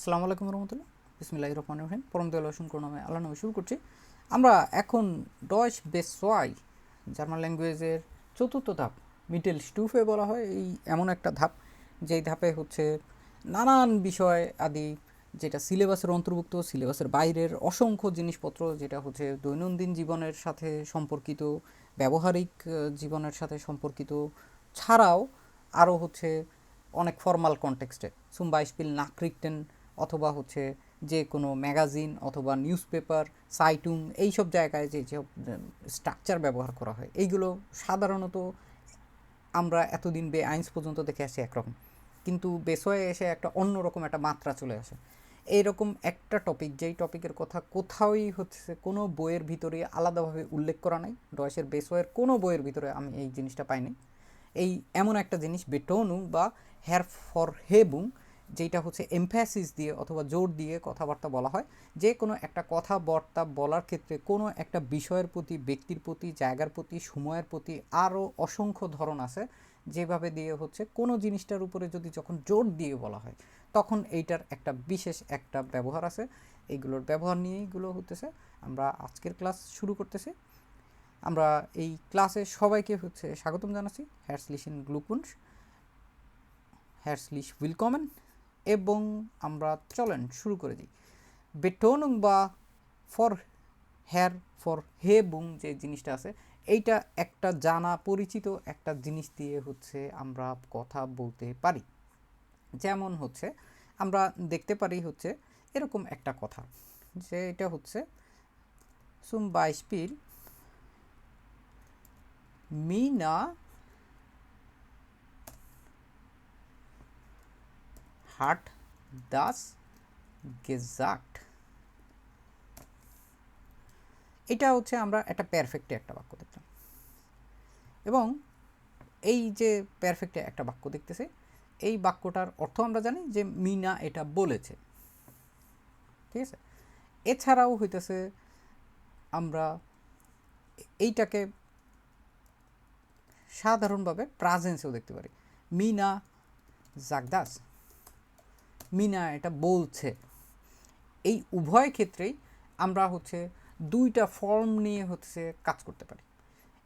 আসসালামু আলাইকুম রহমতুল্লাহ। বিসমিল্লাহির রহমানির রহিম। পরম দয়ালু অসীম করুণাময় আল্লাহর নামে শুরু করছি। আমরা এখন ডয়েশ বেসওয়াই জার্মান ল্যাঙ্গুয়েজের চতুর্থ ধাপ, মিডল স্টুফে বলা হয়। এই এমন একটা ধাপ যেই ধাপে হচ্ছে নানান বিষয় আদি, যেটা সিলেবাসের অন্তর্ভুক্ত, সিলেবাসের বাইরের অসংখ্য জিনিসপত্র, যেটা হচ্ছে দৈনন্দিন জীবনের সাথে সম্পর্কিত, ব্যবহারিক জীবনের সাথে সম্পর্কিত, ছাড়াও আরও হচ্ছে অনেক ফর্মাল কনটেক্সটে zum Beispiel Nachrichten অথবা হচ্ছে যে কোনো ম্যাগাজিন অথবা নিউজ পেপার, সাইটুং, এইসব জায়গায় যে যে স্ট্রাকচার ব্যবহার করা হয়, এইগুলো সাধারণত আমরা এতদিন আইনস পর্যন্ত দেখে আসছি একরকম, কিন্তু বেসয়ে এসে একটা অন্যরকম একটা মাত্রা চলে আসে। এইরকম একটা টপিক, যেই টপিকের কথা কোথাওই হচ্ছে কোনো বইয়ের ভিতরে আলাদাভাবে উল্লেখ করা নাই, ডয়েসের বেসয়ের কোনো বইয়ের ভিতরে আমি এই জিনিসটা পাইনি। এই এমন একটা জিনিস বেটোনুং বা হ্যার ফর হেবুং, যেটা হচ্ছে এমফ্যাসিস দিয়ে অথবা জোর দিয়ে কথাবার্তা বলা হয়। যে কোনো একটা কথাবার্তা বলার ক্ষেত্রে কোনো একটা বিষয়ের প্রতি, ব্যক্তির প্রতি, জায়গার প্রতি, সময়ের প্রতি আরও অসংখ্য ধরন আছে, যেভাবে দিয়ে হচ্ছে কোনো জিনিসটার উপরে যদি যখন জোর দিয়ে বলা হয় তখন এইটার একটা বিশেষ একটা ব্যবহার আছে। এইগুলোর ব্যবহার নিয়েইগুলো হতেছে আমরা আজকের ক্লাস শুরু করতেছি। আমরা এই ক্লাসে সবাইকে হচ্ছে স্বাগতম জানাচ্ছি। হ্যার্সলিশিন গ্লুকুন্স, হ্যার্সলিশ উইলকমেন। এবং আমরা চলেন শুরু করে দিই। বেটোনুং বা ফর হ্যার ফর হেবুং যে জিনিসটা আছে, এইটা একটা জানা পরিচিত একটা জিনিস দিয়ে হচ্ছে আমরা কথা বলতে পারি। যেমন হচ্ছে আমরা দেখতে পারি হচ্ছে এরকম একটা কথা, যে এটা হচ্ছে zum Beispiel Mina hat das gesagt। এটা হচ্ছে আমরা একটা পারফেক্টে একটা বাক্য দেখলাম, এবং এই যে পারফেক্টে একটা বাক্য দেখতেছে, এই বাক্যটার অর্থ আমরা জানি যে মিনা এটা বলেছে, ঠিক আছে। এছাড়াও হইতেছে আমরা এইটাকে সাধারণভাবে প্রাজেন্সেও দেখতে পারি। মিনা জাগদাস, মিনা এটা বলছে। এই উভয় ক্ষেত্রেই আমরা হচ্ছে দুইটা ফর্ম নিয়ে হচ্ছে কাজ করতে পারি,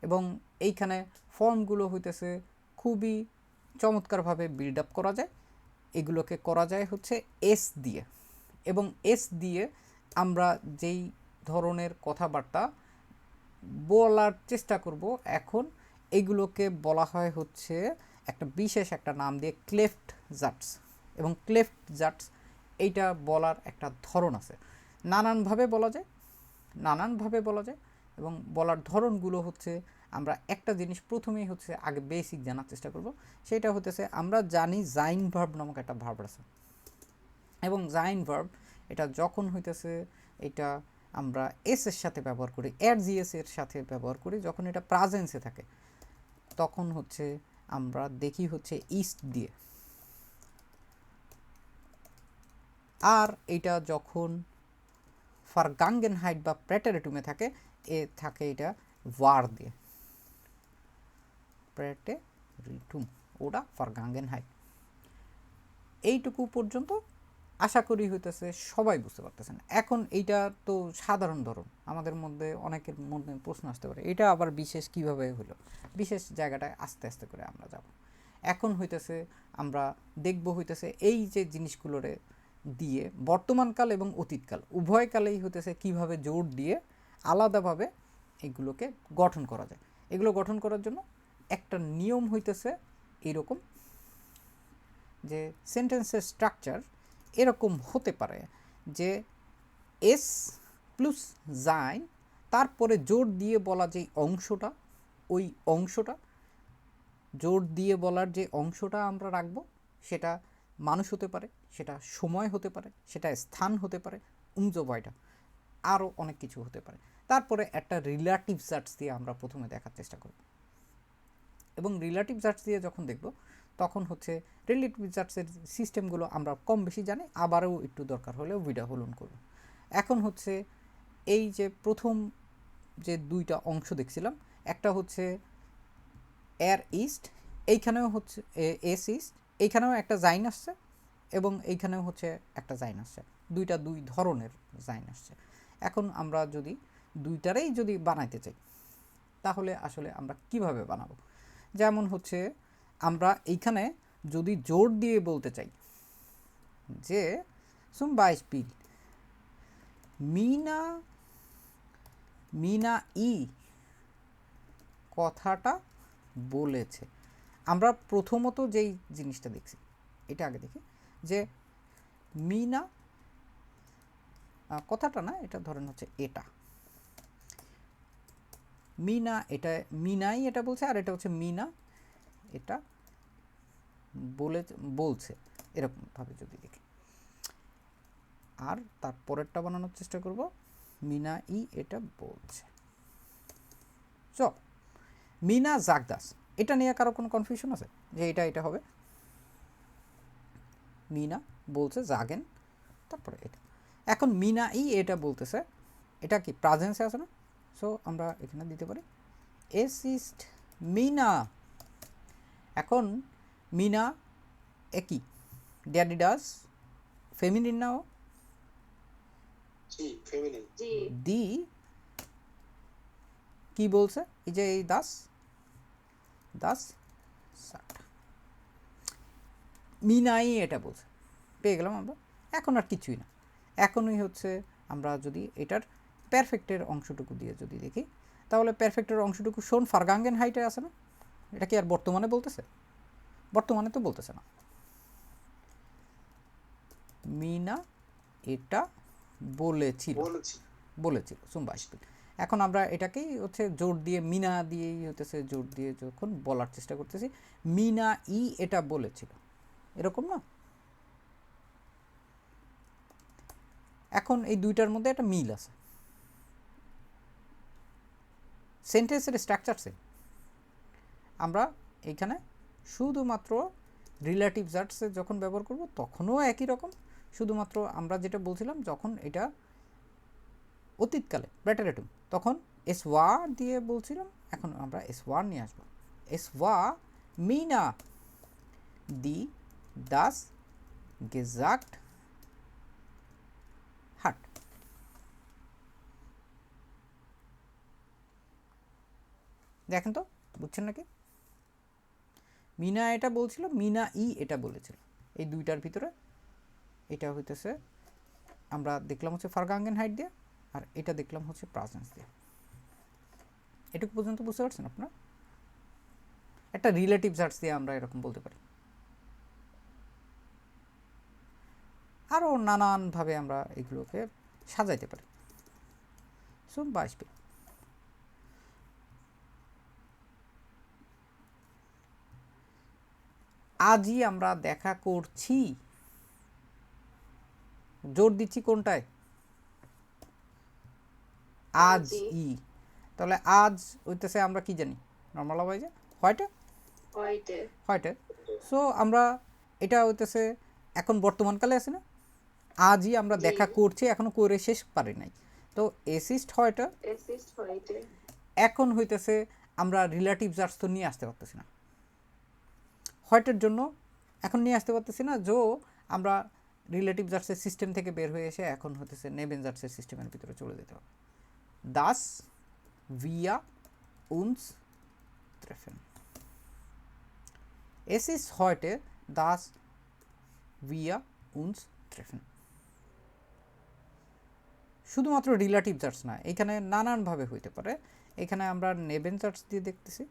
এবং এইখানে ফর্মগুলো হইতেছে খুবই চমৎকারভাবে বিল্ড আপ করা যায়। এগুলোকে করা যায় হচ্ছে এস দিয়ে, এবং এস দিয়ে আমরা যেই ধরনের কথাবার্তা বলার চেষ্টা করব এখন, এগুলোকে বলা হয় হচ্ছে একটা বিশেষ একটা নাম দিয়ে ক্লেফট জাটস। এবং ক্লেফট জাটস এইটা বলার একটা ধরন আছে, নানানভাবে বলা যায়, নানানভাবে বলা যায়। এবং বলার ধরনগুলো হচ্ছে আমরা একটা জিনিস প্রথমেই হচ্ছে আগে বেসিক জানার চেষ্টা করব। সেটা হতেছে আমরা জানি জাইন ভার্ব নামক একটা ভার্ব আছে, এবং জাইন ভার্ব এটা যখন হইতেছে এটা আমরা এস এর সাথে ব্যবহার করি, এর জিএস এর সাথে ব্যবহার করি, যখন এটা প্রাজেন্সে থাকে তখন হচ্ছে আমরা দেখি হচ্ছে ইস্ট দিয়ে। আর এটা যখন ফারগাঙ্গেনহাইট বা প্রেটারেটুমে থাকে, এ থাকে এটা ওয়ার দিয়ে, প্রেটেরিটুম, ওটা ফারগাঙ্গেনহাইট। এইটুকু পর্যন্ত আশা করি হইতেছে সবাই বুঝতে পারতেছেন। এখন এইটা তো সাধারণ ধরন, আমাদের মধ্যে অনেকের মধ্যে প্রশ্ন আসতে পারে এটা আবার বিশেষ কিভাবে হলো। বিশেষ জায়গাটায় আস্তে আস্তে করে আমরা যাব। এখন হইতেছে আমরা দেখব হইতেছে এই যে জিনিসগুলোরে দিয়ে বর্তমানকাল এবং অতীতকাল উভয় কালেই হইতেছে কিভাবে জোর দিয়ে আলাদাভাবে এগুলোকে গঠন করা যায়। এগুলো গঠন করার জন্য একটা নিয়ম হইতেছে এরকম, যে সেন্টেন্সের স্ট্রাকচার এরকম হতে পারে যে এস প্লাস জাইন, তারপরে জোর দিয়ে বলা যে অংশটা, ওই অংশটা জোর দিয়ে বলার যে অংশটা আমরা রাখবো, সেটা মানুষ হতে পারে, সেটা সময় হতে পারে, সেটা স্থান হতে পারে, উমজোবয়টা আরও অনেক কিছু হতে পারে। তারপরে একটা রিলেটিভ জার্টস দিয়ে আমরা প্রথমে দেখার চেষ্টা করব, এবং রিলেটিভ জার্টস দিয়ে যখন দেখব তখন হচ্ছে রিলেটিভ জার্টসের সিস্টেমগুলো আমরা কম বেশি জানি, আবারও একটু দরকার হলেও ভিডিও হলন করব। এখন হচ্ছে এই যে প্রথম যে দুইটা অংশ দেখছিলাম, একটা হচ্ছে এর ইস্ট, এইখানেও হচ্ছে এস ইস্ট, এইখানেও একটা জাইন আসছে এবং এইখানেও হচ্ছে একটা জাইন আসছে, দুইটা দুই ধরনের জাইন আসছে। এখন আমরা যদি দুইটারেই যদি বানাইতে চাই তাহলে আসলে আমরা কিভাবে বানাবো? যেমন হচ্ছে আমরা এইখানে যদি জোর দিয়ে বলতে চাই যে zum Beispiel মিনা মিনা ই কথাটা বলেছে, আমরা প্রথমত যেই জিনিসটা দেখছি এটা আগে দেখি যে মিনা কথাটা না, এটা ধরেন হচ্ছে এটা মিনা, এটা মিনাই এটা বলছে, আর এটা হচ্ছে মিনা এটা বলছে, এরকমভাবে যদি দেখি। আর তারপরেরটা বানানোর চেষ্টা করব, মিনা ই এটা বলছে। চ মিনা জাগদাস, এটা নিয়ে কারো কোনো কনফিউশন আছে যে এটা হবে? মিনা বলছে জাগেন, তারপরে এটা। এখন মিনা ই এটা বলতেছে, এটা কি প্রেজেন্সে আছে না? সো আমরা এখানে দিতে পারি এস ইস্ট মিনা। এখন মিনা একই, ড্যাডি ডাস ফেমিনিন নাও, দি কি বলছে, এই যে এই দাস দাস মিনাই এটা বলছে, পেয়ে গেলাম আমরা। এখন আর কিছুই না, এখনই হচ্ছে আমরা যদি এটার পারফেক্টের অংশটুকু দিয়ে যদি দেখি তাহলে পারফেক্টের অংশটুকু শোন ফারগাঙ্গেন হাইটে আছে না? এটা কি আর বর্তমানে বলতেছে? বর্তমানে তো বলতেছে না। মিনা এটা বলেছিল বলেছিল সুম্বাসপিল। এখন আমরা এটাকেই হচ্ছে জোর দিয়ে মিনা দিয়েই হতেছে জোর দিয়ে যখন বলার চেষ্টা করতেছি, মিনা ই এটা বলেছিল, এরকম না? এখন এই দুইটার মধ্যে একটা মিল আছে, সেন্টেন্সের স্ট্রাকচার সেম। আমরা এইখানে শুধুমাত্র রিলেটিভ জার্টসে যখন ব্যবহার করব তখনও একই রকম, শুধুমাত্র আমরা যেটা বলছিলাম যখন এটা অতীতকালে ব্যাটারেটুম তখন এস ওয়া দিয়ে বলছিলাম, এখন আমরা এস ওয়ার নিয়ে আসবো। এস ওয়া মিনা দি দাস গেজাক্ট হাট। দেখেন তো, বুঝছেন নাকি? মিনা এটা বলছিল, মিনা ই এটা বলেছিল, এই দুইটার ভিতরে এটা হইতেছে আমরা দেখলাম হচ্ছে ফারগাঙ্গেন হাইট দিয়ে, আর এটা দেখলাম হচ্ছে প্রেজেন্স দিয়ে। এটুকু পর্যন্ত বুঝতে পারছেন আপনারা? একটা রিলেটিভ জার্টস দিয়ে আমরা এরকম বলতে পারি, আরও নানানভাবে আমরা এগুলোকে সাজাইতে পারি। সো বাসবে আজই আমরা দেখা করছি, জোর দিচ্ছি কোনটায়? আজ ই। তাহলে আজ হইতেছে আমরা কি জানি নর্মাল হয় যে হোয়াইটে হোয়াইটে। সো আমরা এটা হইতেছে এখন বর্তমানকালে আছে না, আজই আমরা দেখা করছি, এখনো করে শেষ পারি নাই। তো এসিস্ট হোয়াইটে এখন হইতেছে আমরা রিলেটিভ জার্টস তো নিয়ে আসতে পারতেছি না হোয়াইটের জন্য, এখন নিয়ে আসতে পারতেছি না, যো আমরা রিলেটিভ জার্টসের সিস্টেম থেকে বের হয়ে এসে এখন হতেছে নেবেন জার্টসের সিস্টেমের ভিতরে চলে যেতে হবে। Das wir uns treffen. Es ist heute, dass wir uns treffen. শুধুমাত্র রিলেটিভ জার্টস না, এখানে নানানভাবে হইতে পারে। এখানে আমরা নেবেন জার্টস দিয়ে দেখতেছি,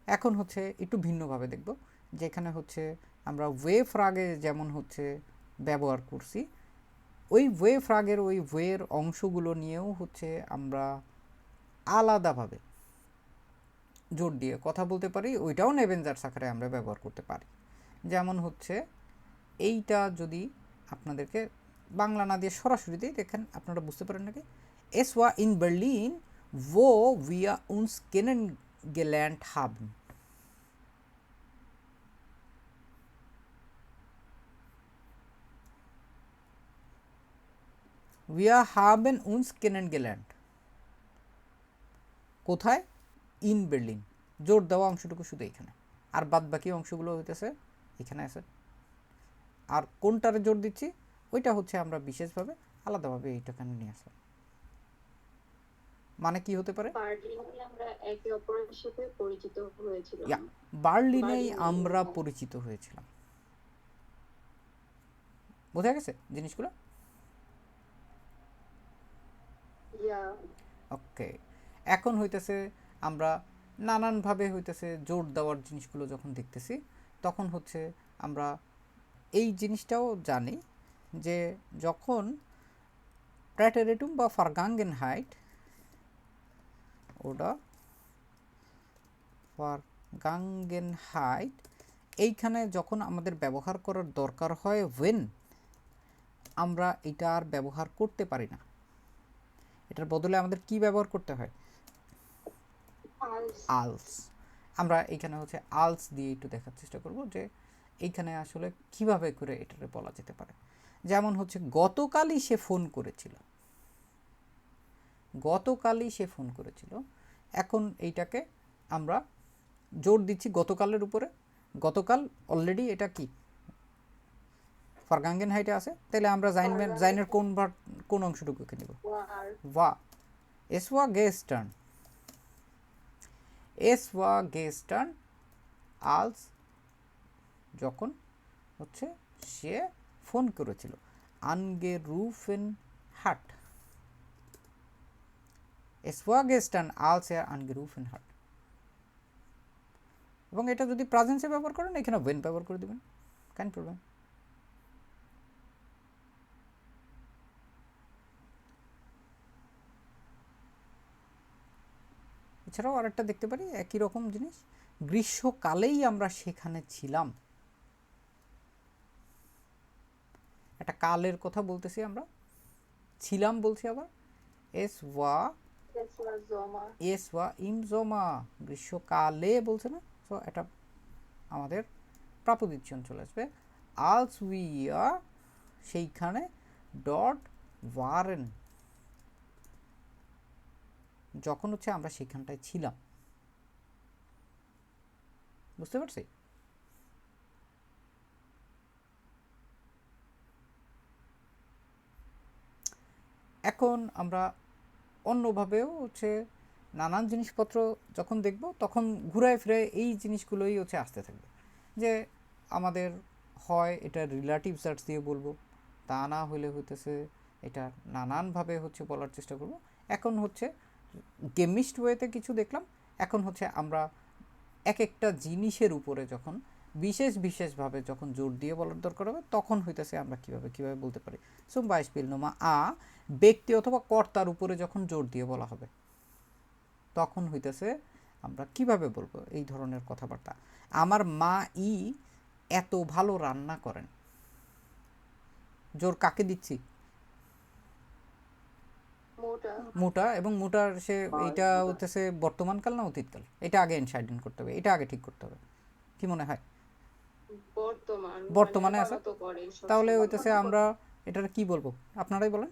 এখন হচ্ছে একটু ভিন্নভাবে দেখব, যেখানে হচ্ছে আমরা ওয়ে ফ্রাগে যেমন হচ্ছে ব্যবহার করছি, ওই ওয়ে ফ্রাগের ওই ওয়ের অংশগুলো নিয়েও হচ্ছে আমরা আলাদাভাবে জোর দিয়ে কথা বলতে পারি, ওইটাও নেবেন জার্টস আকারে আমরা ব্যবহার করতে পারি। যেমন হচ্ছে এইটা যদি আপনাদেরকে বাংলা না দিয়ে সরাসরি দিই, দেখেন আপনারা বুঝতে পারেন নাকি? এস ওয়া in Berlin wo wir uns kennengelernt haben. Wir haben uns kennengelernt. কোথায়? In Berlin. জোর দেওয়া অংশটুকু শুধু এখানে, আর বাদ বাকি অংশগুলো হইতেছে এখানে আছে আর কোনটারে জোর দিচ্ছি ওইটা হচ্ছে আমরা বিশেষভাবে আলাদাভাবে এইটাখানে নিয়ে আসলাম। মানে কি হতে পারে? বার্লিনে আমরা একে অপরের সাথে পরিচিত হয়েছিলাম। ইয়া, বার্লিনেই বার্লিনে আমরা পরিচিত হয়েছিলাম। বোঝা গেছে জিনিসগুলো? ইয়া ওকে, এখন হইতেছে আমরা নানানভাবে হইতেছে জোর দেওয়ার জিনিসগুলো যখন দেখতেছি তখন হচ্ছে আমরা এই জিনিসটাও জানি যে যখন প্র্যাটেরেটুম বা ফারগাঙ্গেনহাইট ওটা ফারগাঙ্গেনহাইট এইখানে যখন আমাদের ব্যবহার করার দরকার হয় ওয়েন, আমরা এটা আর ব্যবহার করতে পারি না। এটার বদলে আমাদের কি ব্যবহার করতে হয়? আলস। আলস। আমরা এইখানে হচ্ছে আলস দিয়ে একটু দেখার চেষ্টা করব যে এইখানে আসলে কিভাবে করে এটারে বলা যেতে পারে। যেমন হচ্ছে গতকালই সে ফোন করেছিল, গতকালই সে ফোন করেছিল। এখন এইটাকে আমরা জোর দিচ্ছি গতকালের উপরে। গতকাল অলরেডি এটা কি ফারগাঙ্গেন হাইটে আছে, তাহলে আমরা জাইনের কোন অংশটুকুকে নেব? ওয়া। এস ওয়া গেস্টার্ন, এস ওয়া গেস্টার্ন আলস যখন হচ্ছে সে ফোন করেছিল। আনগেরুফেন হাট, এস ওয়া গেস্টার্ন আলস এর আনগেরুফেন হাট। এবং এটা যদি প্রেজেন্সে ব্যবহার করেন এখানে ওয়েন ব্যবহার করে দেবেন, কেন প্রবলেম। এছাড়াও আরেকটা দেখতে পারি একই রকম জিনিস, গ্রীষ্মকালেই আমরা সেখানে ছিলাম। একটা কালের কথা বলতেছি আমরা, ছিলাম বলছি আবার। এস ওয়া এস ওয়া ইমজমা, গ্রীষ্মকালে বলছে না, সো এটা আমাদের প্রাপদিচ্ছন চলে আসবে। আলস উইয়া সেইখানে ডট ওয়ারেন, যখন হচ্ছে আমরা সেখানটায় ছিলাম। বুঝতে পারছি? এখন আমরা অন্যভাবেও হচ্ছে নানান জিনিসপত্র যখন দেখব তখন ঘুরায় ফিরে এই জিনিসগুলোই হচ্ছে আসতে থাকবে। যে আমাদের হয় এটা রিলেটিভ সার্চ দিয়ে বলবো, তা না হলে হইতেছে এটা নানানভাবে হচ্ছে বলার চেষ্টা করব। এখন হচ্ছে গেমিস্ট ওয়েতে কিছু দেখলাম, এখন হচ্ছে আমরা এক একটা জিনিসের উপরে যখন বিশেষভাবে যখন জোর দিয়ে বলার দরকার হবে তখন হইতেছে আমরা কিভাবে বলতে পারি। সুম বাইসপিল নোমা আ, ব্যক্তি অথবা কর্তার উপরে যখন জোর দিয়ে বলা হবে তখন হইতেছে আমরা কিভাবে বলবো এই ধরনের কথাবার্তা। আমার মা ই এত ভালো রান্না করেন, জোর কাকে দিচ্ছি? মোটা। এবং মোটার সে এটা হইতেছে বর্তমানকাল না অতীতকাল, এটা আগে এনশাইডেন করতে হবে, এটা আগে ঠিক করতে হবে। কি মনে হয়? বর্তমানে আছে। তাহলে হইতেছে আমরা এটার কি বলবো আপনারাই বলেন।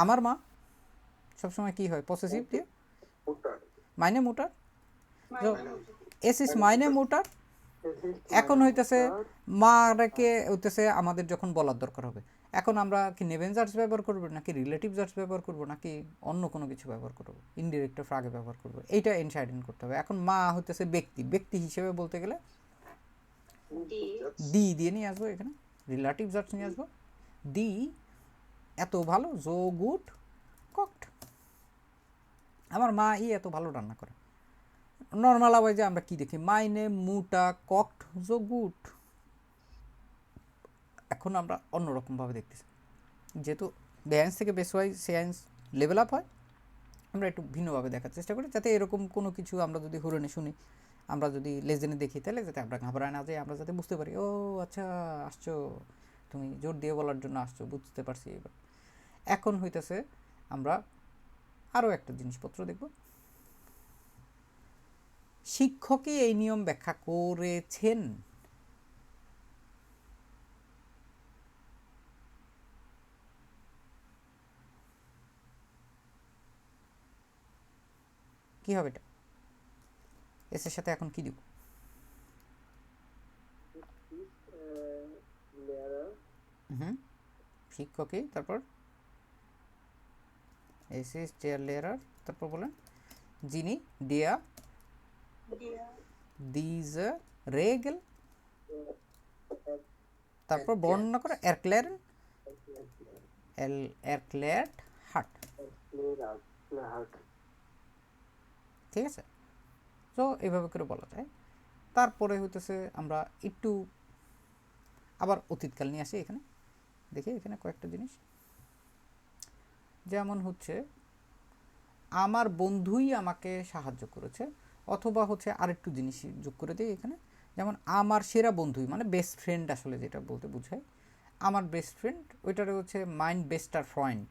আমার মা সবসময় কি হয় পসেসিভ দিয়ে, মাইনে মোটার, এস ইস মাইনে মোটার। এখন হইতেছে মা রেখে হইতেছে আমাদের যখন বলার দরকার হবে, এখন আমরা কি নেভেনজার্স ব্যবহার করবো নাকি রিলেটিভ জার্স ব্যবহার করবো নাকি অন্য কোনো কিছু ব্যবহার করবো, ইনডিরেক্ট আগে ব্যবহার করবো, এইটা এনশাইডেন করতে হবে। এখন মা হইতেছে ব্যক্তি হিসেবে বলতে গেলে দি দিয়ে নিয়ে আসবো, এখানে রিলেটিভ জার্স নিয়ে আসবো। দি এত ভালো, জো গুড ককড, আমার মা এত ভালো রান্না করে। নর্মাল আওয়াজে আমরা কি দেখি, মাইনে মুটা ককড জো গুড। এখন আমরা অন্যরকমভাবে দেখতেছি, যেহেতু বেআইন্স থেকে বেসওয়াইজ সেআইন্স লেভেল আপ হয়, আমরা একটু ভিন্নভাবে দেখার চেষ্টা করি যাতে এরকম কোনো কিছু আমরা যদি হরণে শুনি, আমরা যদি লেজেনে দেখি তাহলে যাতে আমরা ঘাবড়ায় না যাই, আমরা যাতে বুঝতে পারি ও আচ্ছা আসছো, তুমি জোর দিয়ে বলার জন্য আসছো, বুঝতে পারছি এবার। এখন হইতেছে আমরা আরও একটা জিনিসপত্র দেখব। শিক্ষকই এই নিয়ম ব্যাখ্যা করেছেন। কি হবে এটা? এসের সাথে এখন কি দিব? হুম, শিক্ষকই, তারপর এস ইস ডেয়ার লেয়ারার, তারপর বলেন যিনি, ডিয়া দিজ রেগেল, তারপর বর্ণনা করে এরক্লেয়ারেন এল এরক্লেয়ার্ট হাট। ঠিক আছে, তো এইভাবে করে বলা যায়। তারপরে হইতেছে আমরা একটু আবার অতীতকাল নিয়ে আসি এখানে, দেখি এখানে কয়েকটা জিনিস, যেমন হচ্ছে আমার বন্ধুই আমাকে সাহায্য করেছে, অথবা হচ্ছে আরেকটু জিনিস যোগ করে দিই এখানে, যেমন আমার সেরা বন্ধুই মানে বেস্ট ফ্রেন্ড আসলে যেটা বলতে বোঝায়, আমার বেস্ট ফ্রেন্ড ওইটারে হচ্ছে মাইন্ড বেস্টার ফ্রেন্ড,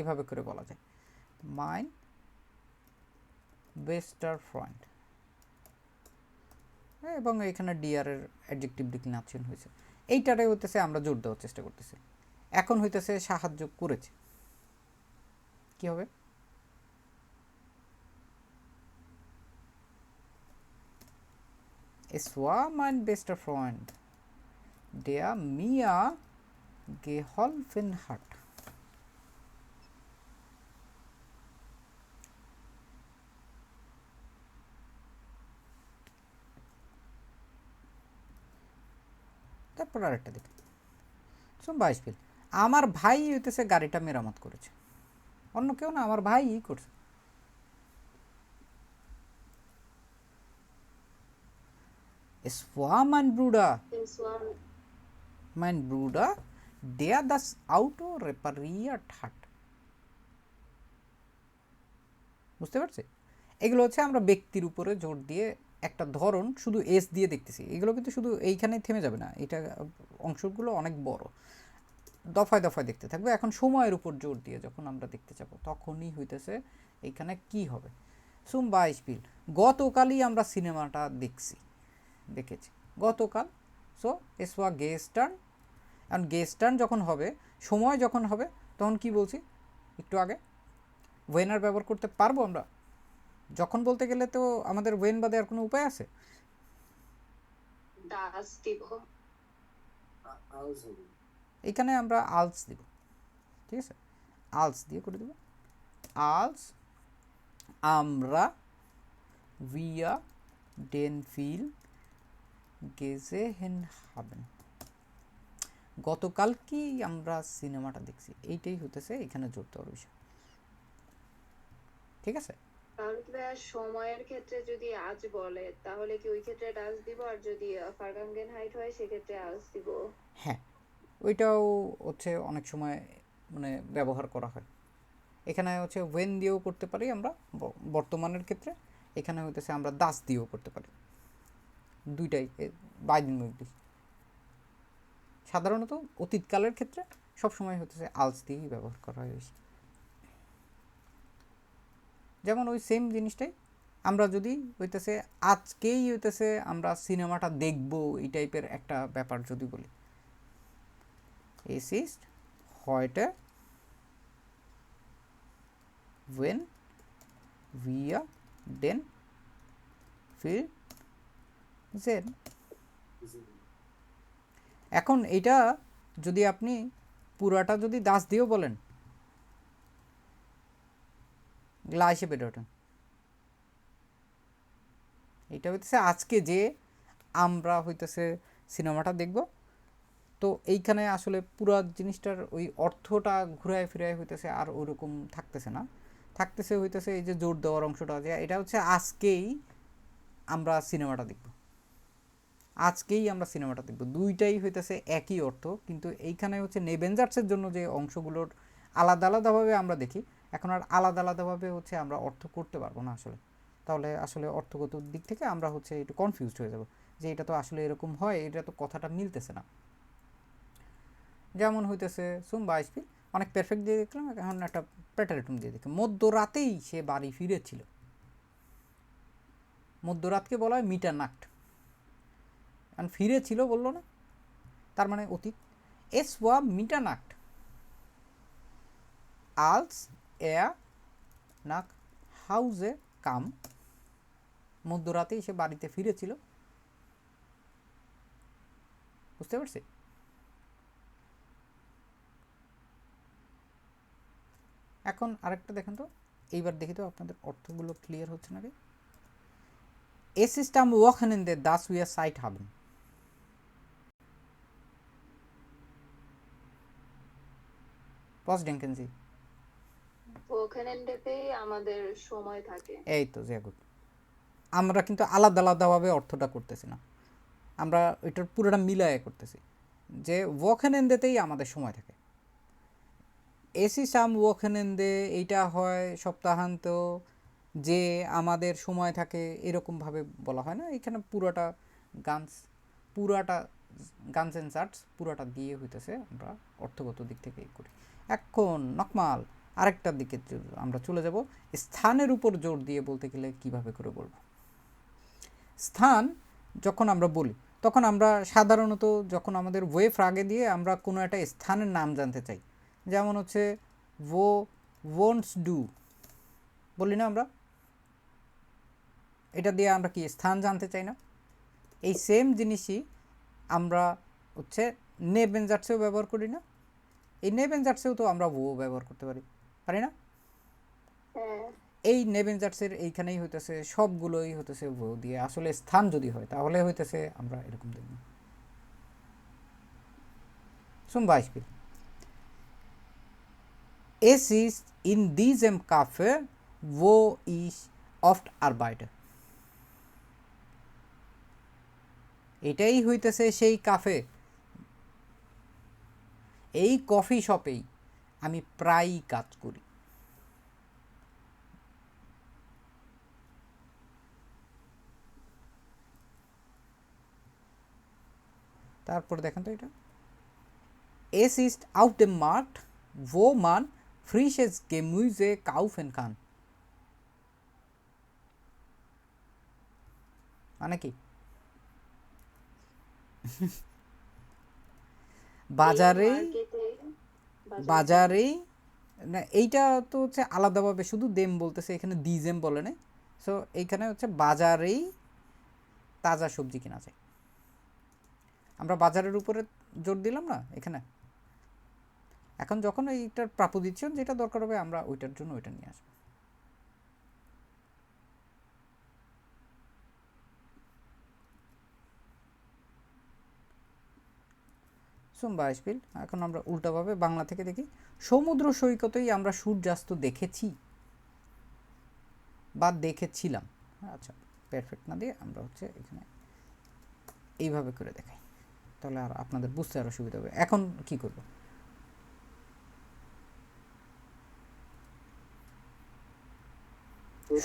এভাবে করে বলা যায় মাইন্ড বেস্টার ফ্রেন্ড। এবং এখানে ডিআরের অ্যাডজেক্টিভ ডিক্লিনেশন হয়েছে, এইটারে হইতেছে আমরা জোর দেওয়ার চেষ্টা করতেছি। এখন হইতেছে সাহায্য করেছে, কি হবে? Es war mein bester Freund, der mir geholfen hat. তারপর আরেকটা দেখি, শুন 22 ফিল, আমার ভাই হইতেছে গাড়িটা মেরামত করেছে, অন্য কেউ না, আমার ভাইই করছে। Es war mein Bruder, Es war der das Auto repariert hat. বুঝতে পারছি? এগুলো হচ্ছে আমরা ব্যক্তির উপরে জোর দিয়ে একটা ধরন শুধু এস দিয়ে দেখতেছি, এগুলো কিন্তু শুধু এইখানে থেমে যাবে না, এটা অংশগুলো অনেক বড়, দফায় দফায় দেখতে থাকবে। এখন সময়ের উপর জোর দিয়ে যখন আমরা দেখতে যাব তখনই হইতেছে এইখানে কি হবে। সুম 22 পিল, গতকালই আমরা সিনেমাটা দেখেছি গতকাল। সো এসওয়া গেস্টার্ন, অ্যান্ড গেস্টার্ন যখন হবে, সময় যখন হবে, তখন কি বলছি একটু আগে, ওয়েনার ব্যবহার করতে পারবো আমরা। যখন বলতে গেলে তো আমাদের ওয়েন বাদে আর কোনো উপায় আছে? das দিব। এখানে আমরা আলস দিব, ঠিক আছে, আলস দিয়ে করে দেব। আলস আমরা wir den Film gesehen haben, গতকাল কি আমরা সিনেমাটা দেখছি, এইটাই হতেছে এখানে জোর দেওয়ার বিষয়। ঠিক আছে, তাহলে কি ভাইয়া সময়ের ক্ষেত্রে যদি আজ বলে তাহলে কি ওই ক্ষেত্রে ডাস দিব, আর যদি ফারগাঙ্গেন হাইট হয় সেক্ষেত্রে আজ দিব? হ্যাঁ, ওইটাও হচ্ছে অনেক সময় মানে ব্যবহার করা হয়। এখানে হচ্ছে ওয়েন দিয়েও করতে পারি আমরা বর্তমানের ক্ষেত্রে, এখানে হইতেছে আমরা দাস দিয়েও করতে পারি, দুইটাই বাইদিন। সাধারণত অতীতকালের ক্ষেত্রে সবসময় হতেছে আলস দিয়েই ব্যবহার করা হয় বেশি। যেমন ওই সেম জিনিসটাই আমরা যদি হইতেছে আজকেই হইতেছে আমরা সিনেমাটা দেখব, এই টাইপের একটা ব্যাপার যদি বলি, es ist heute when wir den Film sehen. এখন এটা যদি আপনি পুরাটা যদি দাস দিয়েও বলেন, গ্লাসে বেড়ে ওঠেন, এটা হইতেছে আজকে যে আমরা হইতেছে সিনেমাটা দেখব। তো এইখানে আসলে পুরা জিনিসটার ওই অর্থটা ঘুরায় ফিরায় হইতেছে আর ওইরকম থাকতেছে না, থাকতেছে হইতেছে এই যে জোর দেওয়ার অংশটা আছে, এটা হচ্ছে আজকেই আমরা সিনেমাটা দেখব, আজকেই আমরা সিনেমাটা দেখব, দুইটাই হইতেছে একই অর্থ। কিন্তু এইখানে হচ্ছে নেভেঞ্জার্সের জন্য যে অংশগুলোর আলাদা আলাদাভাবে আমরা দেখি, এখন আর আলাদা আলাদাভাবে হচ্ছে আমরা অর্থ করতে পারবো না আসলে, তাহলে আসলে অর্থগত দিক থেকে আমরা হচ্ছে একটু কনফিউজড হয়ে যাব যে এটা তো আসলে এরকম হয়, এটা তো কথাটা মিলতেছে না। যেমন হইতেছে সুম 22 ফিল, অনেক পারফেক্ট দিয়ে দেখলাম, এখন একটা প্যাটারেটুম দিয়ে দেখি, মধ্যরাতেই সে বাড়ি ফিরেছিল। মধ্যরাতকে বলা হয় মিটার নাক্ট, কারণ ফিরেছিল বললো না, তার মানে অতীত। এস ওয়া মিটার নাক্ট আলস এয়া নাক হাউজে কাম, মধ্যরাতেই সে বাড়িতে ফিরেছিল। বুঝতে পারছি? এখন আরেকটা দেখেন তো, এইবার দেখি তো আপনাদের অর্থগুলো ক্লিয়ার হচ্ছে নাকি। Es ist am Wochenende, dass wir Zeit haben. Was denken Sie? ওখানেতেই আমাদের সময় থাকে। এই তো sehr gut. আমরা কিন্তু আলাদা আলাদাভাবে অর্থটা করতেছি না, আমরা এটার পুরোটা মিলায়ে করতেছি যে ওয়াকেনেন্দেতেই আমাদের সময় থাকে। এসি সাম ওয়াকেনেন্দে এইটা হয় সপ্তাহান্ত, যে আমাদের সময় থাকে এরকমভাবে বলা হয় না, এখানে পুরাটা গানস অ্যান্ড চার্টস পুরাটা দিয়ে হইতেছে, আমরা অর্থগত দিক থেকেই করি। এখন নকমাল আরেকটার দিকে আমরা চলে যাব, স্থানের উপর জোর দিয়ে বলতে গেলে কিভাবে করে বলবো। স্থান যখন আমরা বলি তখন আমরা সাধারণত যখন আমাদের ওয়ে ফ্রাগে দিয়ে আমরা কোনো একটা স্থানের নাম জানতে চাই, যেমন হচ্ছে ও ওয়ন্টস ডু বলি না আমরা, এটা দিয়ে আমরা কি স্থান জানতে চাই না? এই সেম জিনিসই আমরা হচ্ছে নেবেনজার্টসেও ব্যবহার করি না? এই নেবেনজার্টসেও তো আমরা ও ব্যবহার করতে পারি না? এই নেবেনজার্টসের এইখানেই হইতেছে সবগুলোই হইতেছে ও দিয়ে, আসলে স্থান যদি হয় তাহলে হইতেছে আমরা এরকম দেখব। Zum Beispiel: Es ist in diesem Café, wo ich oft arbeite. এটাই হইতেছে সেই কাফে, এই কফি শপেই আমি প্রায়ই কাজ করি। তারপর দেখেন তো এটা, Es ist auf dem Markt, wo man frisches Gemüse kaufen kann. মানে কি? বাজারেই না, এইটা তো হচ্ছে আলাদাভাবে শুধু দেম বলতেছে, এখানে দিজেম বলে নাই। সো এইখানে হচ্ছে বাজারেই তাজা সবজি কিনা যায়। আমরা বাজারের উপরে জোর দিলাম না এখানে। এখন যখন এইটার প্রাপোজিশন যেটা দরকার হবে আমরা ওইটার জন্য ওইটা নিয়ে আসবো। Zum Beispiel, এখন আমরা উল্টাভাবে বাংলা থেকে দেখি, সমুদ্র সৈকতেই আমরা সূর্যাস্ত দেখেছি বা দেখেছিলাম। আচ্ছা, পারফেক্ট না দিয়ে আমরা হচ্ছে এখানে এইভাবে করে দেখাই, তাহলে আর আপনাদের বুঝতে আরও সুবিধা হবে। এখন কি করব?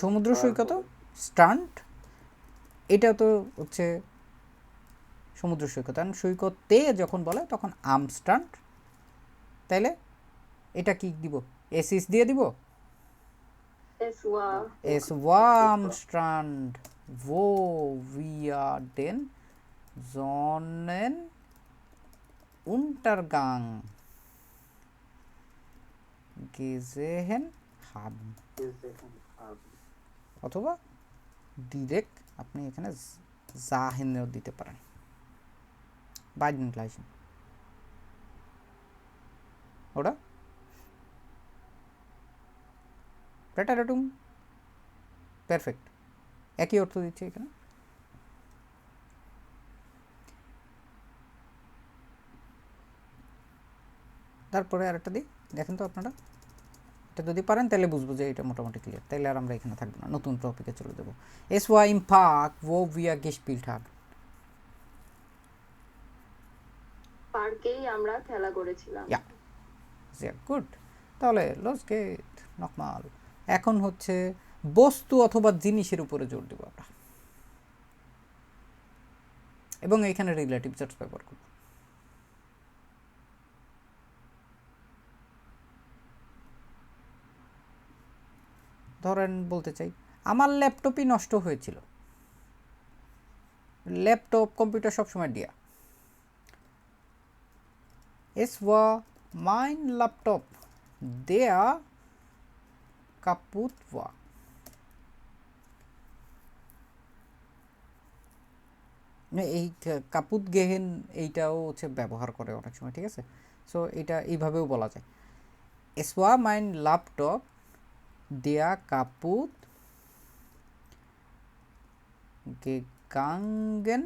সমুদ্র সৈকত স্ট্রান্ড, এটা তো হচ্ছে সমুদ্র সৈকত, আর সৈকতে যখন বলে তখন আমস্ট্রান্ড, তাইলে এটা কি দিব? এসিস দিয়ে দিব, es war am Strand, wo wir den Sonnenuntergang gesehen haben, অথবা ডিরেক্ট আপনি এখানে জাহেনও দিতে পারেন, বাইডেন গ্লাইসেন, ওটা প্রেটারেটুম, পারফেক্ট, একই অর্থ দিচ্ছে এখানে। তারপরে আরেকটা দিই, দেখেন তো আপনারা, এটা যদি পারেন তাহলে বুঝবো যে এটা মোটামুটি ক্লিয়ার, তাইলে আর আমরা এখানে থাকবো না, নতুন টপিকে চলে যাবো। Es war im Park, wo wir gespielt haben. পার্কেই আমরা খেলা করেছিলাম। Ja, sehr gut. তাহলে los geht nochmal. এখন হচ্ছে বস্তু অথবা জিনিসের উপরে জোর দেব আমরা, এবং এখানে রিলেটিভ জাস্ট ব্যবহার করব। ধরেন বলতে চাই আমার ল্যাপটপই নষ্ট হয়েছিল, ল্যাপটপ কম্পিউটার সবসময় দিয়া, Es war mein Laptop, der kaputt war. এই কাপুত গেহেন এইটাও হচ্ছে ব্যবহার করে অনেক সময়, ঠিক আছে। সো এটা এইভাবেও বলা যায়, এসওয়া মাইন ল্যাপটপ দেয়া কাপুত গেগাঙ্গেন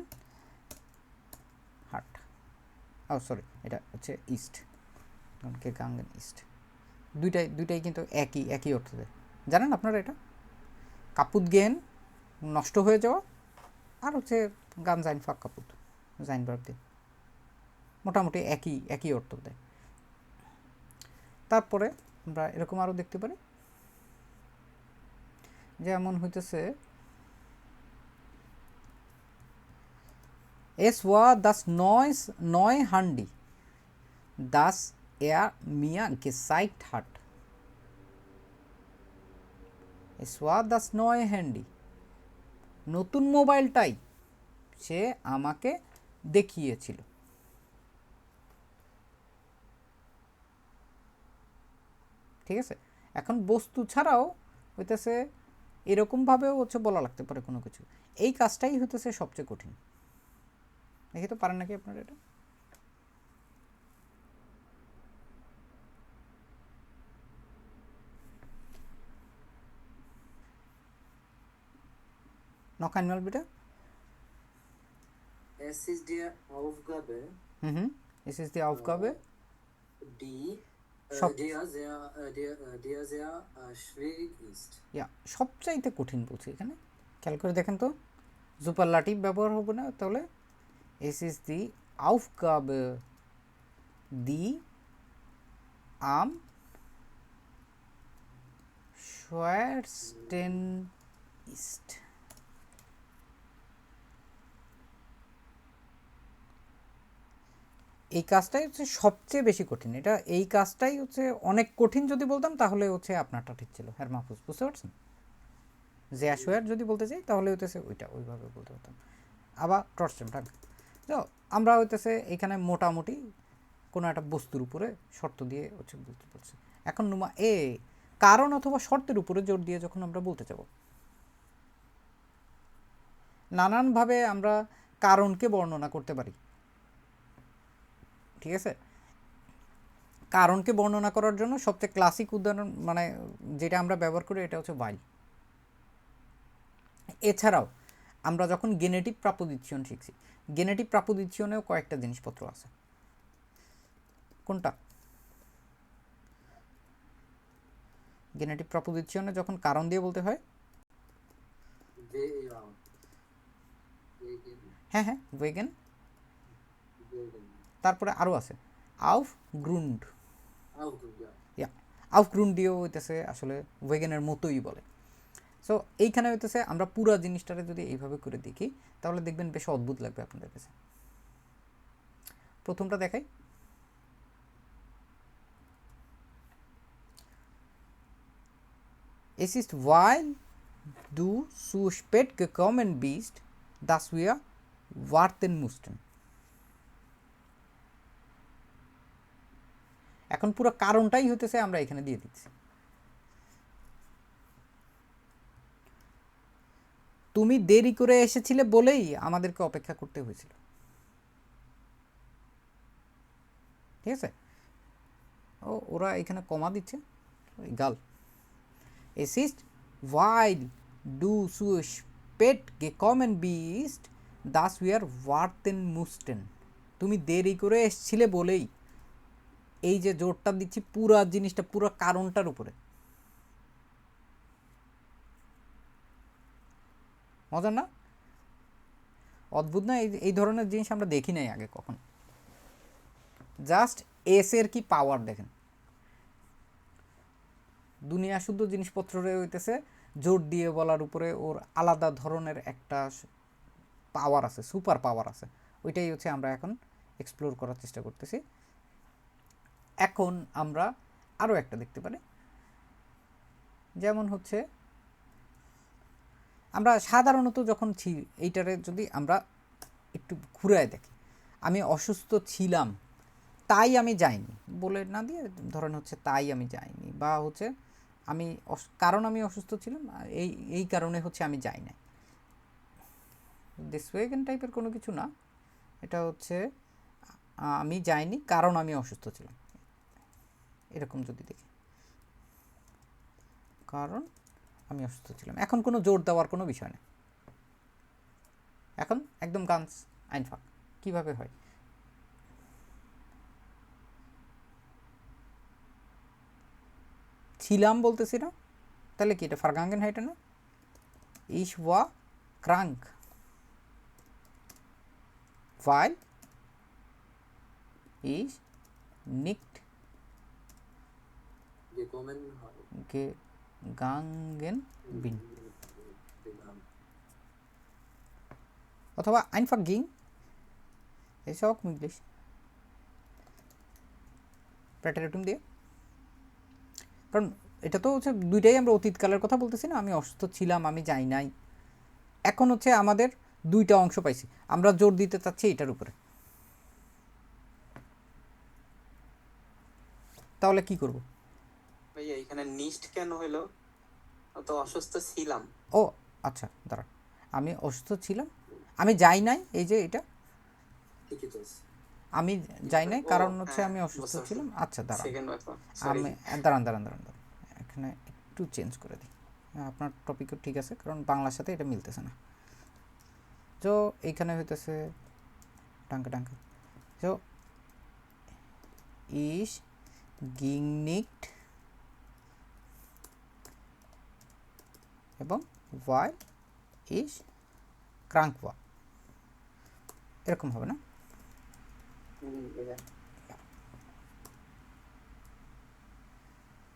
হাট, ও সরি এটা হচ্ছে ইস্ট, গেগাঙ্গেন ইস্ট, দুইটাই কিন্তু একই অর্থ দেয়। জানেন আপনারা এটা? কাপুত গেন নষ্ট হয়ে যাওয়া, আর হচ্ছে গান জাইন ফাঁক কাপুত জাইনবার্গ দিয়ে, মোটামুটি একই অর্থ দেয়। তারপরে আমরা এরকম আরও দেখতে পারি, যেমন হইতেছে এস ওয়া দাস নয়স নয় হান্ডি দাস এয়া মিয়া গেসাইট হাট, এস ওয়া দাস নয় হ্যান্ডি, নতুন মোবাইলটাই সে আমাকে দেখিয়েছিল। ঠিক আছে, এখন বস্তু ছাড়াও হইতেছে এরকমভাবেও হচ্ছে বলা লাগতে পারে কোনো কিছু। এই কাজটাই হইতেছে সবচেয়ে কঠিন। দেখি তো পারেন নাকি আপনারা এটা? Noch einmal bitte. Es ist die Aufgabe, Es ist die Aufgabe, die Shop- der sehr schwierig ist. ja, সবচাইতে কঠিন বলছি এখানে। খেয়াল করে দেখেন তো, সুপারলাটিভ ব্যবহার হবে না, তাহলে es ist die Aufgabe, die am schwersten ist. এই কাজটাই হচ্ছে সবচেয়ে বেশি কঠিন। এটা এই কাজটাই হচ্ছে অনেক কঠিন যদি বলতাম তাহলে হচ্ছে আপনারটা ঠিক ছিল, হ্যাঁ মাহফুজ, বুঝতে পারছেন? যে অ্যাশোয়ার যদি বলতে চাই তাহলে হইতেছে ওইটা, ওইভাবে বলতে পারতাম। আবার টর্চেম থাক, তো আমরা হইতেছে এখানে মোটামুটি কোনো একটা বস্তুর উপরে শর্ত দিয়ে হচ্ছে বলতে পারছি। এখন নুমা এ, কারণ অথবা শর্তের উপরে জোর দিয়ে যখন আমরা বলতে যাব, নানানভাবে আমরা কারণকে বর্ণনা করতে পারি। ঠিক আছে, কারণকে বর্ণনা করার জন্য সবচেয়ে ক্লাসিক উদাহরণ মানে যেটা আমরা ব্যবহার করি এটা হচ্ছে while। এছাড়াও আমরা যখন গেনেটিভ প্রাপোজিশন শিখছি, গেনেটিভ প্রাপোজিশনেও কয়েকটা জিনিসপত্র আছে। কোনটা? গেনেটিভ প্রাপোজিশনে যখন কারণ দিয়ে বলতে হয়, হ্যাঁ ওয়েগেন, তারপরে আরও আছে আউফ গ্রুন্ড, আউফ গ্রুন্ড দিয়েও হইতেছে আসলে ওয়েগেনের মতোই বলে। সো এইখানে হইতেছে আমরা পুরো জিনিসটারে যদি এইভাবে করে দেখি তাহলে দেখবেন বেশ অদ্ভুত লাগবে আপনাদের কাছে। প্রথমটা দেখাই, Es ist weil du zu spät gekommen bist, dass wir warten mussten. এখন পুরো কারণটাই হইতেছে আমরা এখানে দিয়ে দিচ্ছি। তুমি দেরি করে এসেছিলে বলেই আমাদেরকে অপেক্ষা করতে হয়েছিল। ঠিক আছে, ওরা এখানে কমা দিচ্ছে, গাল। Es ist weil du zu spät gekommen bist, dass wir warten mussten. তুমি দেরি করে এসেছিলে বলেই, এই যে জোরটা দিচ্ছি পুরো জিনিসটা পুরো কারণটার উপরে। মজা না? অদ্ভুত না? এই ধরনের জিনিস আমরা দেখি নাই আগে কখন। জাস্ট এস এর কি পাওয়ার দেখেন। দুনিয়া শুদ্ধ জিনিসপত্রে হইতেছে জোর দিয়ে বলার উপরে ওর আলাদা ধরনের একটা পাওয়ার আছে, সুপার পাওয়ার আছে। ওইটাই হচ্ছে আমরা এখন এক্সপ্লোর করার চেষ্টা করতেছি। এখন আমরা আরও একটা দেখতে পারি, যেমন হচ্ছে আমরা সাধারণত যখন এইটারে যদি আমরা একটু ঘুরায় দেখি, আমি অসুস্থ ছিলাম তাই আমি যাইনি বলে না দিয়ে ধরেন হচ্ছে তাই আমি যাইনি, বা হচ্ছে আমি কারণ আমি অসুস্থ ছিলাম এই কারণে হচ্ছে আমি যাই না। deswegen টাইপের কোনো কিছু না, এটা হচ্ছে আমি যাইনি কারণ আমি অসুস্থ ছিলাম, এরকম যদি দেখি, কারণ আমি অসুস্থ ছিলাম। এখন কোনো জোর দেওয়ার কোনো বিষয় নেই, এখন একদম গানস আইনফাক। কীভাবে হয়? ছিলাম বলতেছি না, তাহলে কি এটা ফারগাঙ্গেন হাইটে না? Ich war krank, weil ich nicht gekommen habe. gegangen bin। Gegangen. অথবা einfach ging, ist auch möglich, প্রেটারেটুম দিয়ে। কারণ এটা তো হচ্ছে দুইটাই আমরা অতীতকালের কথা বলতেছি না, আমি অসুস্থ ছিলাম, আমি যাই নাই। এখন হচ্ছে আমাদের দুইটা অংশ পাইছি, আমরা জোর দিতে চাচ্ছি এটার উপরে। তাহলে কি করব? ভাইয়া এখানে নিস্ট কেন হলো? তো অসুস্থ ছিলাম। ও আচ্ছা, দাঁড়ান, আমি অসুস্থ ছিলাম, আমি যাই নাই, এই যে এটা ঠিকই তো আছে। আমি যাই নাই কারণ ও, হচ্ছে হ্যাঁ, আমি অসুস্থ বুঝতে ছিলাম। আচ্ছা দাঁড়ান, সেকেন্ড ওয়েপন আমি দাঁড়ান দাঁড়ান দাঁড়ান দাঁড়ান, এখানে একটু চেঞ্জ করে দিই। আপনার টপিকও ঠিক আছে, কারণ বাংলার সাথে এটা মিলতেছে না। তো এইখানে হইতেছে ডাঙ্কা ডাঙ্কা, তো ইস ging nicht এবং weil ich krank war, এরকম হবে না?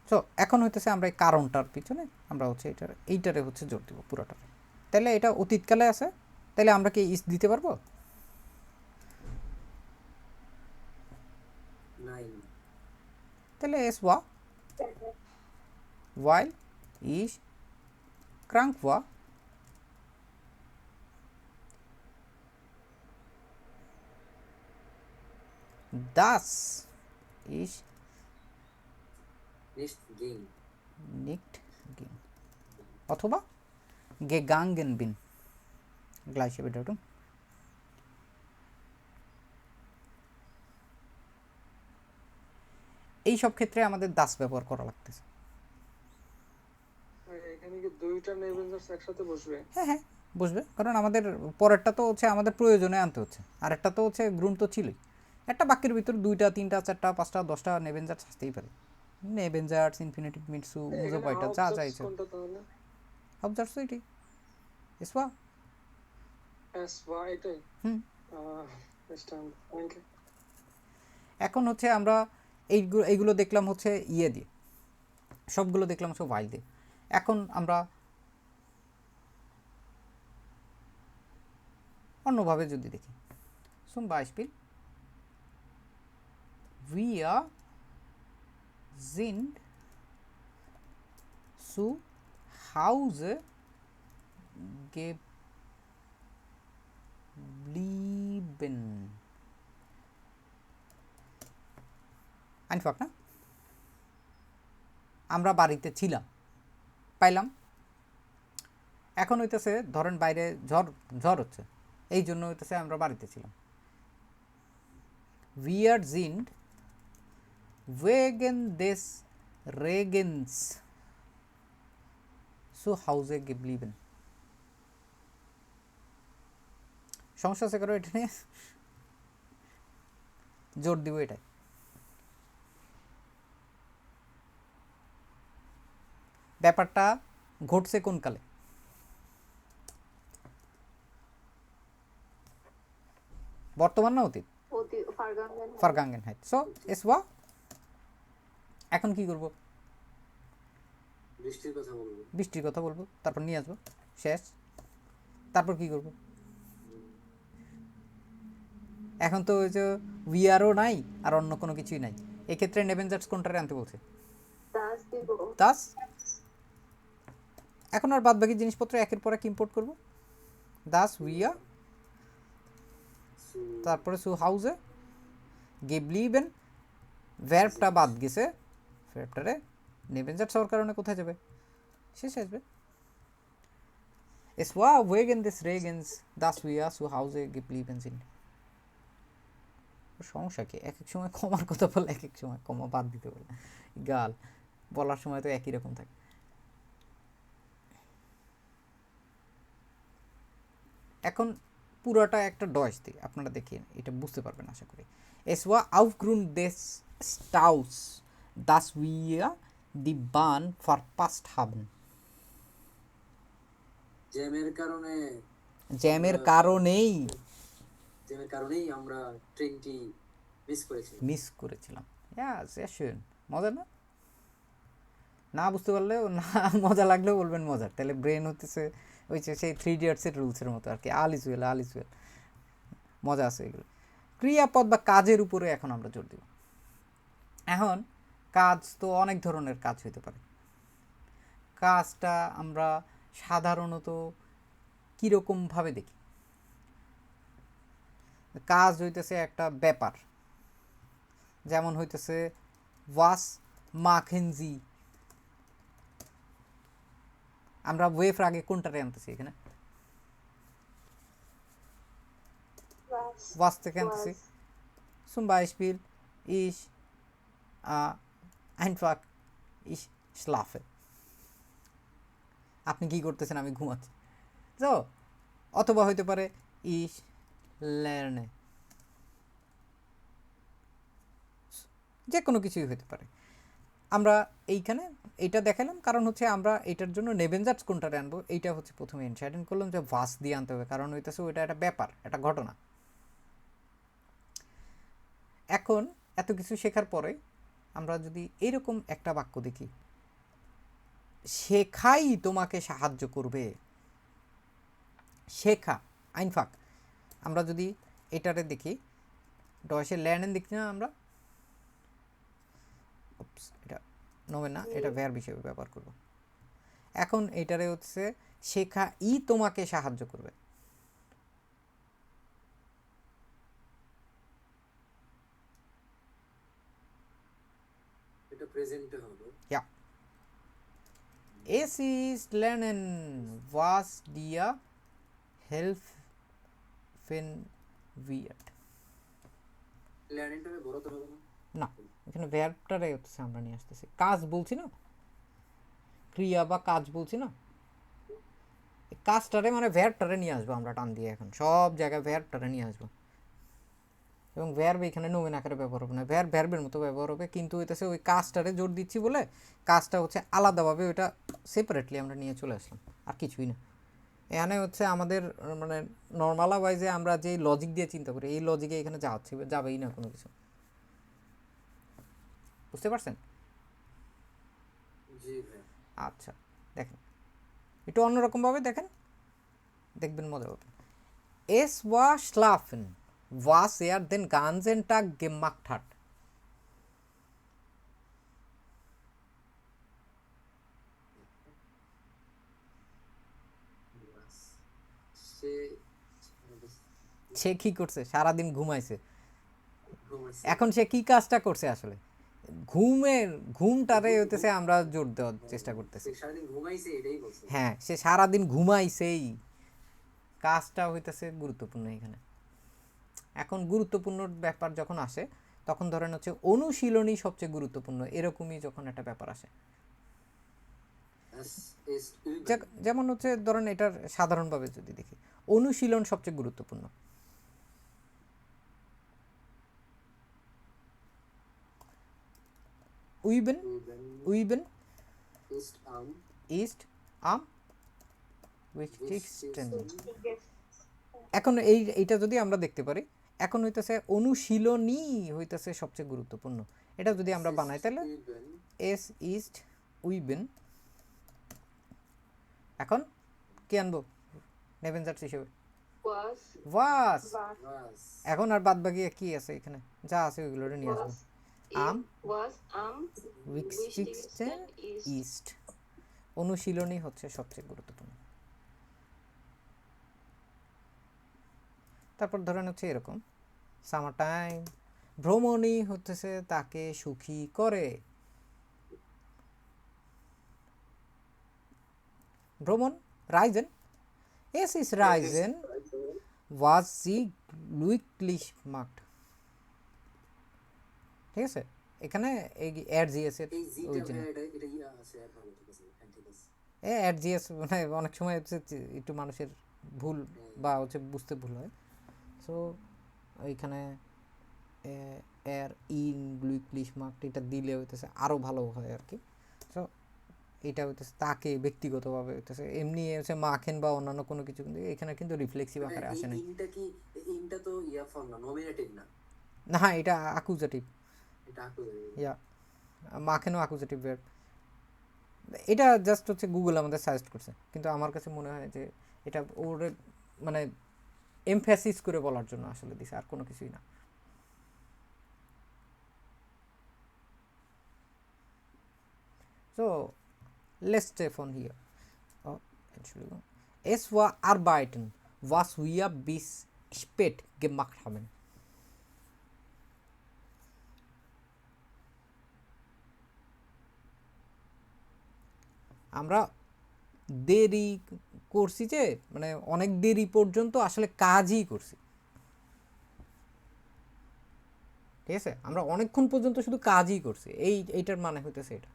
তো এখন হইতেছে আমরা এই কারণটার পিছনে আমরা হচ্ছে এইটারে হচ্ছে জোর দিব পুরোটা। তাহলে এটা অতীতকালে আছে, তাহলে আমরা কি ইস দিতে পারবো? Nein. তাহলে es war weil ich krank war, dass ich Nicht ging. nicht ging, অথবা gegangen bin, gleiche Bedeutung। এই সব ক্ষেত্রে আমাদের দাস ব্যবহার করা লাগতেছে। এখানে কি দুইটা নেভেঞ্জার্স একসাথে বসবে? হ্যাঁ হ্যাঁ বুঝবে, কারণ আমাদের পরেরটা তো হচ্ছে আমাদের প্রয়োজনে আনতে হচ্ছে, আর একটা তো হচ্ছে গ্রুন তো ছিলই। একটা বাক্যের ভিতর 2টা 3টা 4টা 5টা 10টা নেভেঞ্জার্স আসতেই পারে। নেভেঞ্জার্স, ইনফিনিটিভ, মিটসু, মুজো পয়টা, যা চাইছে। কোনটা তাহলে? অবজার্ভস এটাই, এসওয়া। এস ওয়াই এটাই। হুম। Stand thank you. এখন হচ্ছে আমরা এইগুলো দেখলাম হচ্ছে ইয়ে দিয়ে, সবগুলো দেখলাম সব ওয়াইল দিয়ে। এখন আমরা অন্যভাবে যদি দেখি, zum Beispiel wir sind zu Hause geblieben, einfach না? আমরা বাড়িতে ছিলাম, পাইলাম। এখন হইতেছে ধরেন বাইরে ঝড় হচ্ছে, এই জন্য হইতেছে আমরা বাড়িতে ছিলাম। Wir sind wegen des Regens zu Hause geblieben। সমস্যা আছে কারো এটা নিয়ে? জোর দিব এটাই। ব্যাপারটা ঘটছে কোন কালে? বর্তমান না অতীত? ফারগাঙ্গেনহাইট। সো এস ওয়া। এখন কি করব? বৃষ্টির কথা বলবো। বৃষ্টির কথা বলবো, তারপর নিয়ে আসবো, শেষ। তারপর কি করব? এখন তো ওই যে উইয়ারও নাই আর অন্য কোনো কিছুই নাই, এক্ষেত্রে নেভেঞ্জার্স কোনটারে আনতে বলছে? দাস। এখন আর বাদ বাকি জিনিসপত্র একের পর এক ইম্পোর্ট করব। দাস উইয়া, তারপরে সু হাউজে গেবলিবেন, ভার্বটা বাদ গেছে, ভার্বটারে নেভেঞ্জার্স হওয়ার কারণে কোথায় যাবে? শেষ আসবে। Es war wegen des Regens, dass wir zu Hause geblieben sind. সমস্যা কি এক এক সময় কমার কথা বলে এক এক সময় কমা বাদ দিতে বলে গাল বলার সময় তো একই রকম থাকে এখন পুরোটা একটা ডয়েস দিই আপনারা দেখিয়ে এটা বুঝতে পারবেন আশা করি Es war aufgrund des Staus, dass wir die Bahn verpasst haben. জ্যামের কারণে জ্যামের কারণেই আমরা ট্রেনটি মিস করেছিলাম sehr schön মজা না না বুঝতে পারলেও না মজা লাগলেও বলবেন মজার তাহলে ব্রেন হতেছে ওই যে সেই 3 ইডিয়টসের রুলসের মতো আর কি আল ইজ ওয়েল মজা আছে এগুলো ক্রিয়াপদ বা কাজের উপরে এখন আমরা জোর দিব এখন কাজ তো অনেক ধরনের কাজ হতে পারে কাজটা আমরা সাধারণত কীরকমভাবে দেখি কাজ হইতেছে একটা ব্যাপার যেমন হইতেছে ওয়াস মাখেনজি আমরা ওয়েফের আগে কোনটারে আনতেছি এখানে was থেকে আনতেছি zum Beispiel ich einfach ich schlafe আপনি কি করতেছেন আমি ঘুমাচ্ছি তো অথবা হইতে পারে ich lerne যে কোনো কিছুই হতে পারে আমরা এইখানে এইটা দেখালাম কারণ হচ্ছে আমরা এটার জন্য নেবেনজার্স কোনটারে আনবো এইটা হচ্ছে প্রথমে ইনসাইডেন্ট করলাম যে ভাস দিয়ে আনতে হবে কারণ হইতেছে ওইটা একটা ব্যাপার একটা ঘটনা এখন এত কিছু শেখার পরে আমরা যদি এরকম একটা বাক্য দেখি শেখাই তোমাকে সাহায্য করবে শেখা আইনফাক আমরা যদি এটারে দেখি ডয়েসে ল্যান্ডেন দেখি না আমরা এটা নবে না এটা ভ্যার হিসেবে ব্যবহার করব এখন এটারে হচ্ছে শেখা ই তোমাকে সাহায্য করবে এটা প্রেজেন্টে হবে Ja. Es ist lernen, was dir helfen wird. লার্নিংটাকে বড় তো হবে না না এখানে ভার্বটারে হচ্ছে আমরা নিয়ে আসতেছি কাজ বলছি না ক্রিয়া বা কাজ বলছি না এই কাজটারে মানে ভার্বটারে নিয়ে আসবো আমরা টান দিয়ে এখন সব জায়গায় ভার্বটারে নিয়ে আসবো এবং ভার্ব এখানে নবীন আকারে ব্যবহার হবে না ভার্বের মতো ব্যবহার হবে কিন্তু হইতেছে ওই কাজটারে জোর দিচ্ছি বলে কাজটা হচ্ছে আলাদাভাবে ওইটা সেপারেটলি আমরা নিয়ে চলে আসলাম আর কিছুই না এখানে হচ্ছে আমাদের মানে নর্মাল ওয়াইজে আমরা যে লজিক দিয়ে চিন্তা করি এই লজিকে এখানে যাবেই না কোনো কিছু বুঝতে পারছেন জি ভাই আচ্ছা দেখেন একটু অন্যরকমভাবে দেখেন দেখবেন মজা হবে Es war schlafen was den ganzen Tag gemacht hat সে সে কি করছে সারাদিন ঘুমাইছে ঘুমাইছে এখন সে কি কাজটা করছে আসলে ঘুমটারে হইতেছে আমরা জোর দেওয়ার চেষ্টা করতেছি সে সারাদিন ঘুমাইছে এটাই বলছে হ্যাঁ সে সারাদিন ঘুমাইছেই কাজটা হইতেছে গুরুত্বপূর্ণ এখানে এখন গুরুত্বপূর্ণ ব্যাপার যখন আসে তখন ধরেন হচ্ছে অনুশীলনই সবচেয়ে গুরুত্বপূর্ণ এরকমই যখন একটা ব্যাপার আসে Es ist üben. যেমন হচ্ছে ধরেন এটার সাধারণভাবে যদি দেখি অনুশীলন সবচেয়ে গুরুত্বপূর্ণ উইবেন Üben উইবেন ist am উইচটিক্সটেন wichtigsten. এখন এইটা যদি আমরা দেখতে পারি এখন হইতেছে অনুশীলনই হইতেছে সবচেয়ে গুরুত্বপূর্ণ এটা যদি আমরা বানাই তাহলে Üben এস ইস্ট উইবেন এখন কি আনবো নেভেনজার্স হিসেবে was ওয়াস was এখন আর বাদ বাকি কি আছে এখানে যা আছে ওইগুলো নিয়ে আসবো am was am উইচটিক্সটেন ist ইস্ট অনুশীলনই হচ্ছে সবচেয়ে গুরুত্বপূর্ণ তারপর ধরেন হচ্ছে এরকম সামার টাইম ভ্রমণই হচ্ছে তাকে সুখী করে ভ্রমণ Ryzen Es ist Reisen was sie glücklich macht. ঠিক আছে, এখানে এই এর জিএস এর এই জিটা ওই জন্য এটা এটা ইয়া আছে এখন ঠিক আছে হ্যাঁ ঠিক আছে এর জিএস মানে অনেক সময় হচ্ছে একটু মানুষের ভুল বা হচ্ছে বুঝতে ভুল হয়। সো ওইখানে এর ইন গ্লুইকলিশ মার্কটা এটা দিলে হইতেছে আরও ভালো হয় আর কি। সো এটা হইতেছে তাকে ব্যক্তিগতভাবে হইতেছে, এমনি হচ্ছে মাখেন বা অন্যান্য কোনো কিছু, কিন্তু এখানে কিন্তু রিফ্লেক্সিভ আকারে আসে নাই। ইনটা কি ইনটা তো ইয়া ফর্ম না নমিনেটিভ না না এটা আকুজেটিভ, এটা আকু ইয়া মাখেনও আকুজেটিভ ভার্ব। এটা জাস্ট হচ্ছে গুগল আমাদের সাজেস্ট করছে, কিন্তু আমার কাছে মনে হয় যে এটা ওর মানে এমফ্যাসিস করে বলার জন্য আসলে দিছে, আর কোনো কিছুই না। So, let's stay von hier. Oh, Entschuldigung. Es war Arbeiten, was wir bis spät gemacht haben. আমরা দেরি করছি যে মানে অনেক দেরি পর্যন্ত আসলে কাজই করছি, ঠিক আছে, আমরা অনেকক্ষণ পর্যন্ত শুধু কাজই করছি, এইটার মানে হইতেছে এটা।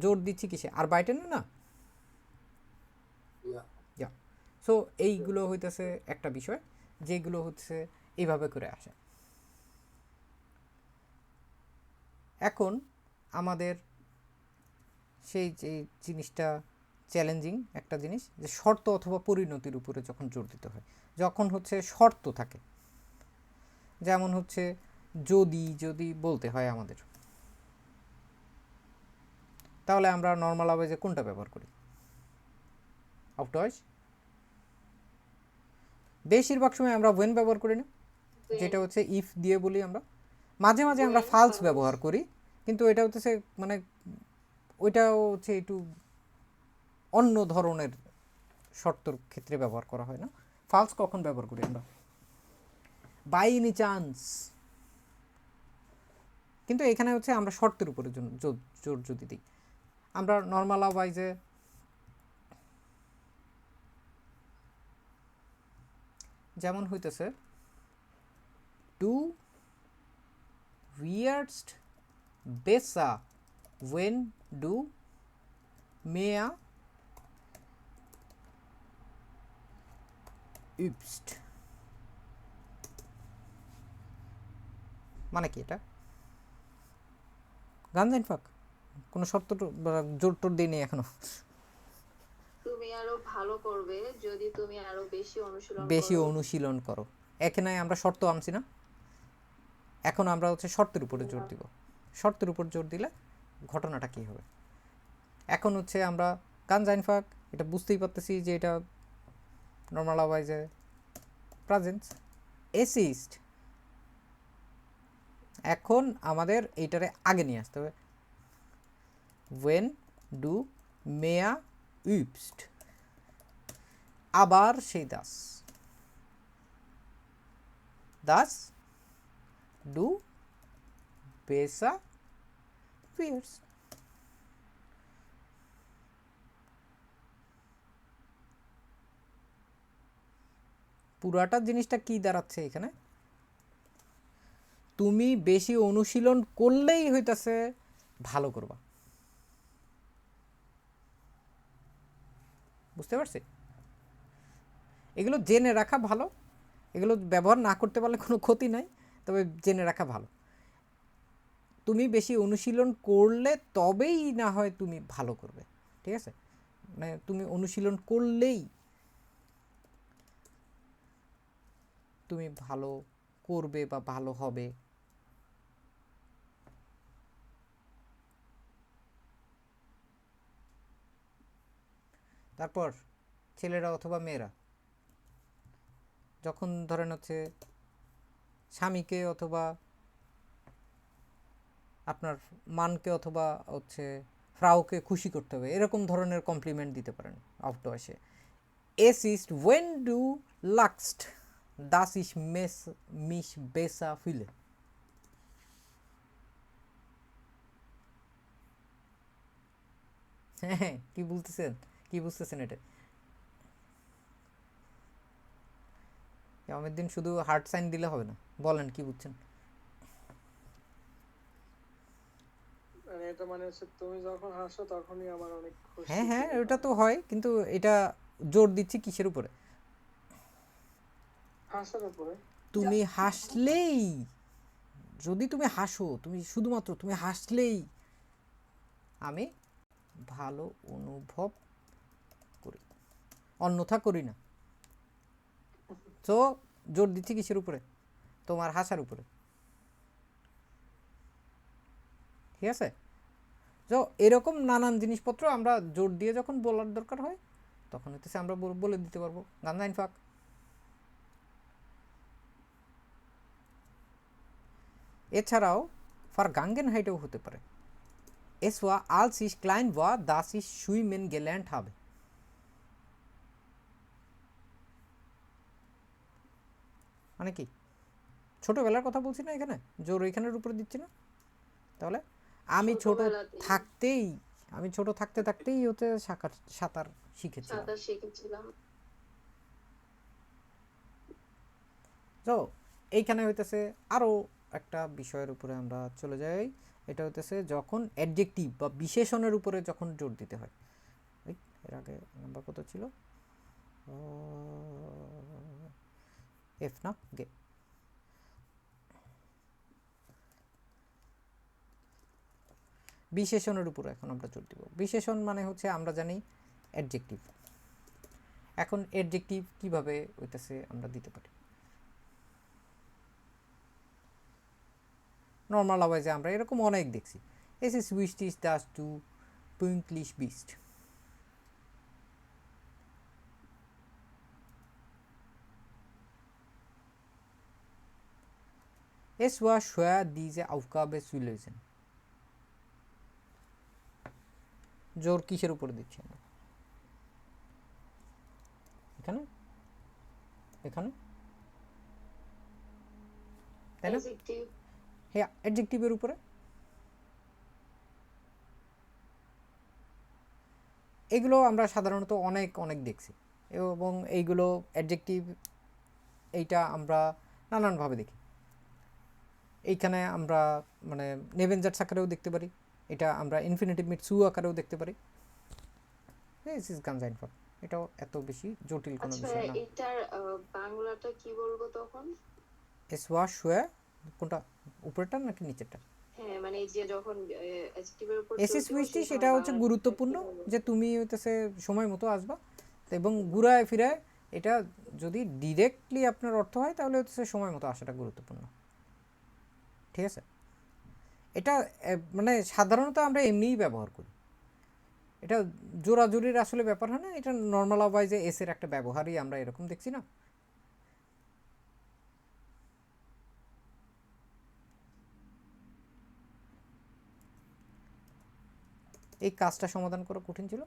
জোর দিচ্ছি কিসে? আর বাইটে না। ইয়া সো এইগুলো হইতেছে একটা বিষয় যেগুলো হচ্ছে এইভাবে করে আসে। এখন আমাদের সেই যে জিনিসটা চ্যালেঞ্জিং একটা জিনিস, যে শর্ত অথবা পরিণতির উপরে যখন জোর দিতে হয়, যখন হচ্ছে শর্ত থাকে, যেমন হচ্ছে যদি যদি বলতে হয় আমাদের, তাহলে আমরা নর্মাল আওয়াজে কোনটা ব্যবহার করি? Of Deutsche. বেশিরভাগ সময় আমরা ওয়েন ব্যবহার করি না, যেটা হচ্ছে ইফ দিয়ে বলি আমরা। মাঝে মাঝে আমরা ফালস ব্যবহার করি, কিন্তু এটা হচ্ছে মানে ওইটাও হচ্ছে একটু অন্য ধরনের শর্তর ক্ষেত্রে ব্যবহার করা হয় না। ফালস কখন ব্যবহার করি আমরা? By any chance. কিন্তু এখানে হচ্ছে আমরা শর্তের উপরে জোর যদি দিই, আমরা নর্মাল ওয়াইজে যেমন হইতেছে do উইয়ার্স্ট বেসা when do Mia übst, মানে কি এটা? গান জাইন ফাক কোনো শর্ত জোর টোর দিই নেই এখনো। তুমি আরো ভালো করবে যদি তুমি আরো বেশি অনুশীলন করো। এখানে আমরা শর্ত আনছি না, এখন আমরা হচ্ছে শর্তের উপরে জোর দিব। শর্তের উপর জোর দিলে ঘটনাটা কি হবে? এখন হচ্ছে আমরা গান জাইন ফাক, এটা বুঝতেই পারতেছি যে এটা নর্মাল ওয়াইজে প্রেজেন্স এসিস্ট। এখন আমাদের এইটারে আগে নিয়ে আসতে হবে। ওয়েন ডু মেয়া übst, আবার সেই দাস দাস ডু বেসা ফিয়ার্স। পুরাটা জিনিসটা কি দাঁড়াচ্ছে এখানে? তুমি বেশি অনুশীলন করলেই হইতাছে ভালো করবা। বুঝতে পারছি? এগুলো জেনে রাখা ভালো, এগুলো ব্যবহার না করতে পারলে কোনো ক্ষতি নাই, তবে জেনে রাখা ভালো। তুমি বেশি অনুশীলন করলে তবেই না হয় তুমি ভালো করবে, ঠিক আছে? মানে তুমি অনুশীলন করলেই তুমি ভালো করবে বা ভালো হবে। তারপর ছেলেরা অথবা মেয়েরা যখন ধরেন হচ্ছে স্বামীকে অথবা আপনার মানকে অথবা হচ্ছে ফ্রাউকে খুশি করতে হবে, এরকম ধরনের কমপ্লিমেন্ট দিতে পারেন of ডয়েশে। Es ist wenn du lachst, dass ich mich besser fühle. হ্যাঁ কি বলতেছেন, কি বুঝতেছেন এটা? কিয়ামতের দিন শুধু হার্ট সাইন দিলে হবে না, বলেন কি বুঝছেন? মানে এটা মানে হচ্ছে তুমি যখন হাসো তখনই আমার অনেক খুশি হ্যাঁ হ্যাঁ feel ওটা হয়। তো হয়, কিন্তু এটা জোর দিচ্ছি কিসের উপরে? হাসার উপরে। তুমি হাসলেই, যদি তুমি হাসো, তুমি শুধুমাত্র তুমি হাসলেই আমি ভালো অনুভব করি, অন্যথা করি না। তো জোর দিচ্ছি কিসের উপরে? তোমার হাসার উপরে, ঠিক আছে? তো এরকম নানান জিনিসপত্র আমরা জোর দিয়ে যখন বলার দরকার হয় তখন হচ্ছে আমরা বলে দিতে পারবো গান einfach. এছাড়াও Vergangenheitও হতে পারে। Es war als ich klein war, dass ich schwimmen gelernt habe. মানে কি? ছোটবেলার কথা বলছি না এখানে, জোর এখানের উপরে দিচ্ছি না। তাহলে আমি ছোট ছোটবেলাতেই থাকতেই, আমি ছোট থাকতে থাকতেই হতে সাঁতার শিখেছিলাম। সাঁতার শিখেছিলাম। তো এইখানে হইতেছে আরও একটা বিষয়ের উপরে আমরা চলে যাই, এটা হইতেছে যখন অ্যাডজেক্টিভ বা বিশেষণের উপরে যখন জোর দিতে হয়। এর আগে নাম্বার কত ছিল? এফ না গে। বিশেষণের উপরে এখন আমরা জোর দিব। বিশেষণ মানে হচ্ছে আমরা জানি অ্যাডজেক্টিভ। এখন অ্যাডজেক্টিভ কিভাবে হইতেছে আমরা দিতে পারি? নর্মালাইজে আমরা এরকম অনেক দেখছি। Es ist wichtig, dass du pünktlich bist. Es war schwer, diese Aufgabe zu lösen. জোর কিসের উপরে দিচ্ছি আমরা? এখানে, এখানে, তাই না? Adjective, হ্যাঁ, অ্যাডজেক্টিভের উপরে। এগুলো আমরা সাধারণত অনেক অনেক দেখছি, এবং এইগুলো অ্যাডজেক্টিভ এইটা আমরা নানানভাবে দেখি। এইখানে আমরা মানে নেভেনজার্স আকারেও দেখতে পারি, এটা আমরা ইনফিনিটিভ মিট সু আকারেও দেখতে পারি। দিস ইজ গানজ einfach, এটাও এত বেশি জটিল কোনো আচ্ছা বিষয় না। এটার বাংলাটা কি বলবো তখন? Es war schwer, কোনটা উপরেরটা নাকি নিচেরটা? হ্যাঁ মানে এই যে যখন অ্যাডজেক্টিভের উপর এস জোর এস দিব উইস্টি সেই সেটা সময় হচ্ছে বাংলাটা গুরুত্বপূর্ণ, কি বলবো? যে তুমি হইতেছে সময় মতো আসবা, এবং ঘুরায় ফিরায় এটা যদি ডিরেক্টলি আপনার অর্থ হয় তাহলে হচ্ছে সময় মতো আসাটা গুরুত্বপূর্ণ, ঠিক আছে? এটা মানে সাধারণত আমরা এমনিই ব্যবহার করি, এটা জোরাজুরির আসলে ব্যাপার হয় না, এটা নর্মাল ওয়াইজে এস এর একটা ব্যবহারই আমরা এরকম দেখছি না। এই কাজটা সমাধান করা কঠিন ছিল।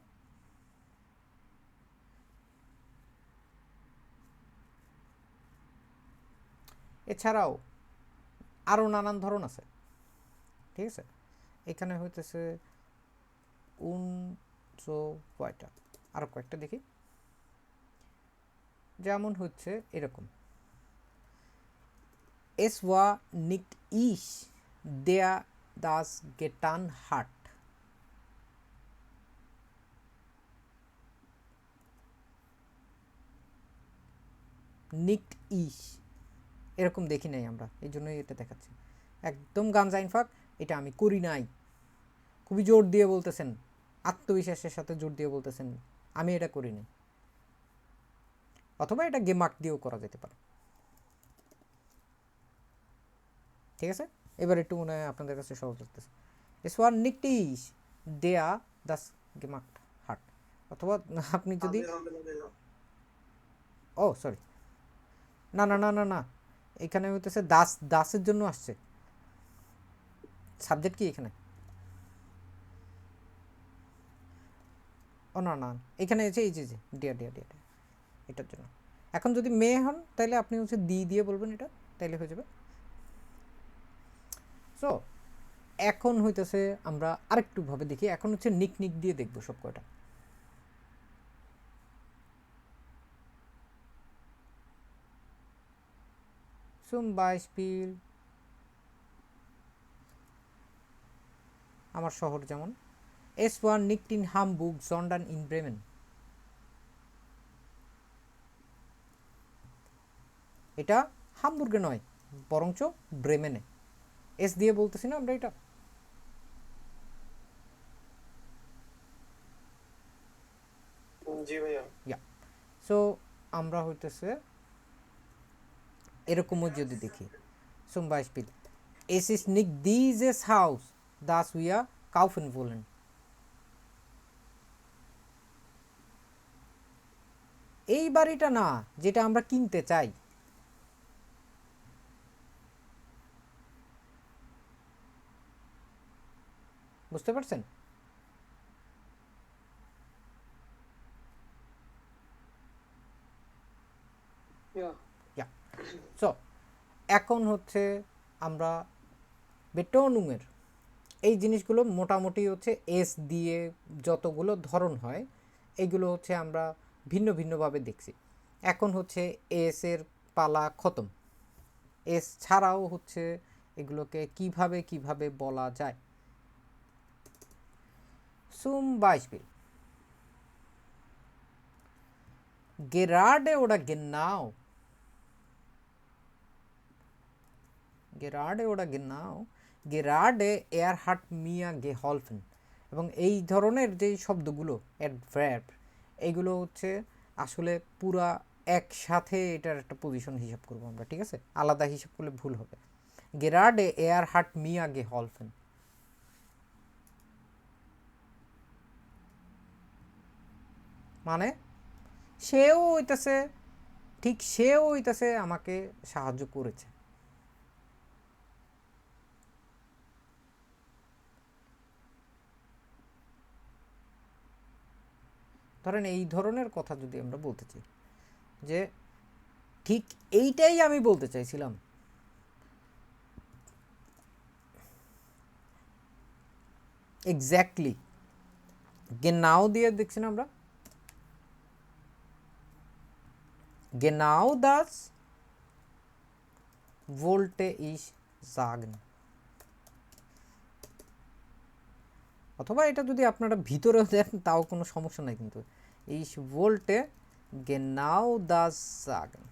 এছাড়াও আরও নানান ধরন আছে, ঠিক আছে? এখানে হইতেছে কয়টা, আরও কয়েকটা দেখি। যেমন হচ্ছে এরকম, Es war nicht ich, der das getan hat. Nicht ich, এরকম দেখি নাই আমরা, এই জন্যই এটা দেখাচ্ছি। একদম গানজ einfach, এটা আমি করি নাই। খুবই জোর দিয়ে বলতেছেন, আত্মবিশ্বাসের সাথে জোর দিয়ে বলতেছেন আমি এটা করি নাই। অথবা এটা gemacht দিয়েও করা যেতে পারে, ঠিক আছে? এবার একটু মনে হয় আপনাদের কাছে সহজ লাগতেছে। Es war nicht ich, der das gemacht hat. অথবা আপনি যদি, ও সরি, না না না না না, এখানে হইতেছে দাস, দাসের জন্য আসছে। সাবজেক্ট কি এখানে? ও না না, এখানে আছে এই যে ডিয়া ডিয়া ডিয়া, এটার জন্য। এখন যদি মেয়ে হন তাহলে আপনি হচ্ছে দি দিয়ে বলবেন, এটা তাইলে হয়ে যাবে। সো এখন হইতেছে আমরা আরেকটু ভাবে দেখি, এখন হচ্ছে নিক নিক দিয়ে দেখবো সব কয়টা। zum Beispiel আমার শহর যেমন es war nicht in Hamburg sondern in Bremen এটা হামবুর্গে নয় বরঞ্চ ব্রেমেনে এস দিয়ে বলতেছি না আমরা এটা জি ভাইয়া ইয়া সো আমরা হইতেছে এরকমও যদি দেখি zum Beispiel es ist nicht dieses Haus das wir kaufen wollen এই বাড়িটা না যেটা আমরা কিনতে চাই বুঝতে পারছেন ইয়া সো এখন হচ্ছে আমরা বেটনুমের এই জিনিসগুলো মোটামুটি হচ্ছে এস দিয়ে যতগুলো ধরন হয় এইগুলো হচ্ছে আমরা ভিন্ন ভিন্নভাবে দেখছি এখন হচ্ছে এস এর পালা খতম এস ছাড়াও হচ্ছে এগুলোকে কিভাবে কিভাবে বলা যায় zum Beispiel gerade oder genau gerade oder genau gerade er hat mir geholfen এবং এই ধরনের যে শব্দগুলো অ্যাডভার্ব এইগুলো হচ্ছে আসলে পুরা একসাথে এটার একটা পজিশন হিসাব করব আমরা ঠিক আছে আলাদা হিসাব করলে ভুল হবে gerade er hat mir geholfen মানে সেও হইতেছে ঠিক সেও হইতেছে আমাকে সাহায্য করেছে ধরেন এই ধরনের কথা যদি আমরা বলতে চাই যে ঠিক এইটাই আমি বলতে চাইছিলাম এক্স্যাক্টলি genau দিয়ে দেখছি না আমরা genau das wollte ich sagen অথবা এটা যদি আপনারা ভিতরেও দেন তাও কোনো সমস্যা নাই কিন্তু ich wollte genau das sagen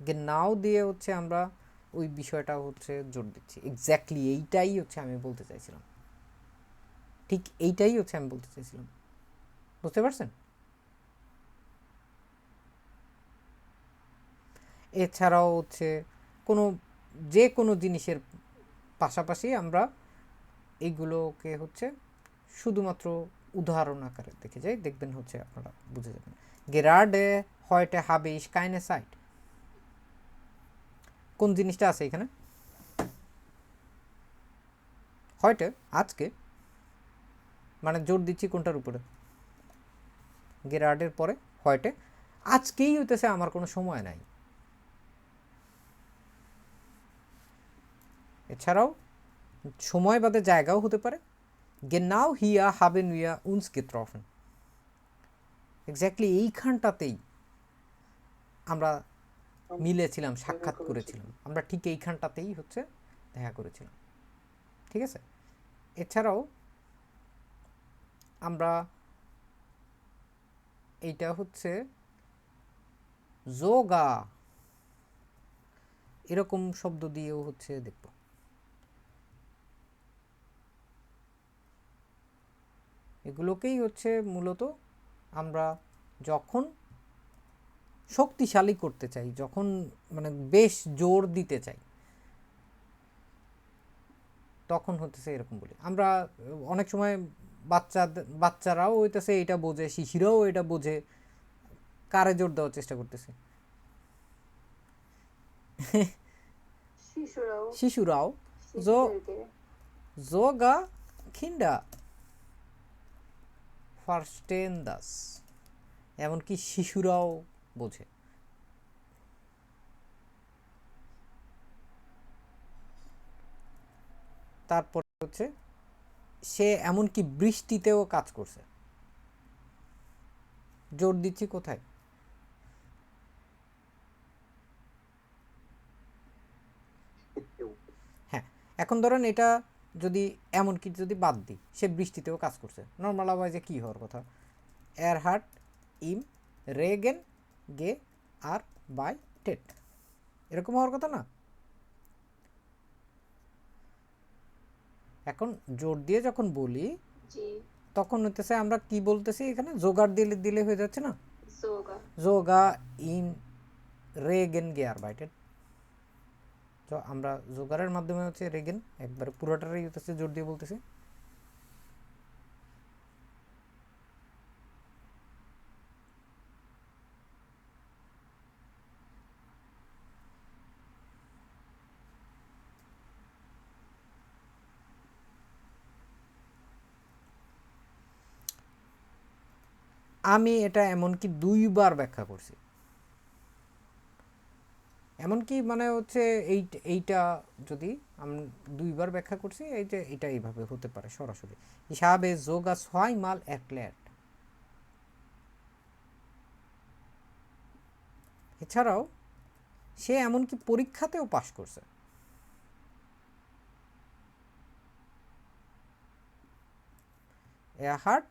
genau দিয়ে হচ্ছে আমরা ওই বিষয়টা হচ্ছে জোর দিচ্ছি এক্স্যাক্টলি এইটাই হচ্ছে আমি বলতে চাইছিলাম ঠিক এইটাই হচ্ছে আমি বলতে চাইছিলাম বুঝতে পারছেন এছাড়াও হচ্ছে কোনো যে কোনো জিনিসের পাশাপাশি আমরা এইগুলোকে হচ্ছে শুধুমাত্র উদাহরণ আকারে দেখে যাই দেখবেন হচ্ছে আপনারা বুঝে যাবেন gerade heute habe ich keine Zeit কোন জিনিসটা আছে এখানে heute আজকে মানে জোর দিচ্ছি কোনটার উপরে গেরার্ডের পরে heute আজকেই হইতেছে আমার কোনো সময় নাই এছাড়াও সময় বাদে জায়গাও হতে পারে genau hier haben wir uns getroffen exactly এইখানটাতেই আমরা মিলেছিলাম সাক্ষাৎ করেছিলাম আমরা ঠিক এইখানটাতেই হচ্ছে দেখা করেছিলাম ঠিক আছে এছাড়াও আমরা এইটা হচ্ছে যোগা এরকম শব্দ দিয়েও হচ্ছে দেখব এগুলোকেই হচ্ছে মূলত আমরা যখন শক্তিশালী করতে চাই যখন মানে বেশ জোর দিতে চাই তখন হতেছে এরকম বলি আমরা অনেক সময় বাচ্চারাও হইতেছে এটা বোঝে শিশুরাও এটা বোঝে কারে জোর দেওয়ার চেষ্টা করতেছে শিশুরাও যোগা খিন্ডা verstehen das এমনকি শিশুরাও বোঝে তারপর হচ্ছে সে এমনকি বৃষ্টিতেও কাজ করছে জোর দিচ্ছি কোথায় এখন ধরেন এটা যদি এমন কি যদি বাদ দিই, সে বৃষ্টিতেও কাজ করছে, নর্মাল আওয়াজে কী হওয়ার কথা? এর হার্ট ইম রেগেন গে আর বাই টেট, এরকম হওয়ার কথা না? এখন জোর দিয়ে যখন বলি জি, তখন হইতেছে আমরা কি বলতেছি এখানে, জোগাড় দিলে দিলে হয়ে যাচ্ছে না, সোগা। যোগা ইন রেগেন গে আর বাই টেট। তো আমরা জোগাড়ের মাধ্যমে হচ্ছে রেগেন একবারে পুরোটারই হইতেছে জোর দিয়ে বলতেছি। আমি এটা এমনকি 2বার ব্যাখ্যা করছি, এমনকি মানে হচ্ছে এইটা যদি আমি 2বার ব্যাখ্যা করছি, এটা এইভাবে হতে পারে সরাসরি হিসাবে যোগা 6 মাল erklärt। এছাড়াও সে এমনকি পরীক্ষাতেও পাশ করছে। Er hat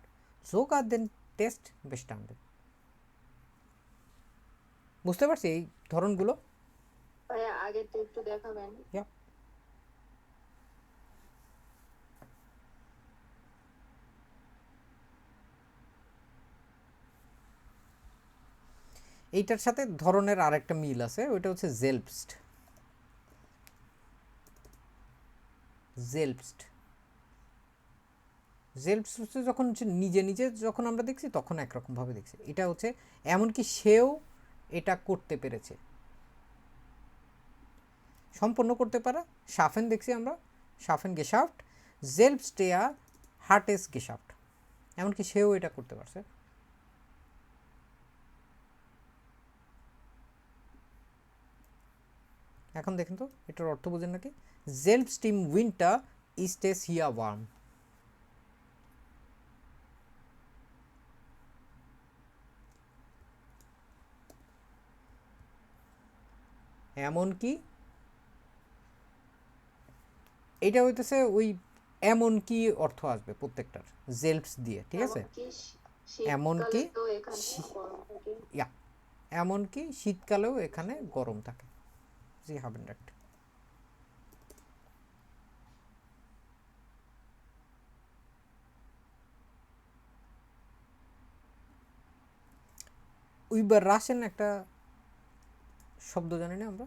sogar den Test bestanden। বুঝতে পারছি এই ধরনগুলো? ভাইয়া আগেরটা একটু দেখাবেন। Yeah. এইটার সাথে ধরনের আরেকটা মিল আছে, ওইটা হচ্ছে জেলবস্ট। জেলবস্ট জেলবস্ট হচ্ছে যখন হচ্ছে নিজে নিজে যখন আমরা দেখছি তখন একরকমভাবে দেখছি, এটা হচ্ছে এমনকি সেও এটা করতে পেরেছে, সম্পন্ন করতে পারে। সাফেন দেখছি আমরা, সাফেন গেশাফট, জেলবস্ট এয়া হার্টেস গেশাফট, এমনকি সেও এটা করতে পারছে। এখন দেখেন তো এটার অর্থ বোঝেন নাকি? জেলবস্ট ইম উইন্টার ইস্ট এস হিয়া ওয়ার্ম। এমনকি এটা হইতেছে ওই এমনকি অর্থ আসবে প্রত্যেকটার জেলবস দিয়ে, ঠিক আছে? এমনকি শীতকালে তো এখানে গরম থাকে। ইয়া এমনকি শীতকালেও এখানে গরম থাকে। জি হাবেন রাইট। উইবার রাসেন একটা শব্দ জানি না আমরা,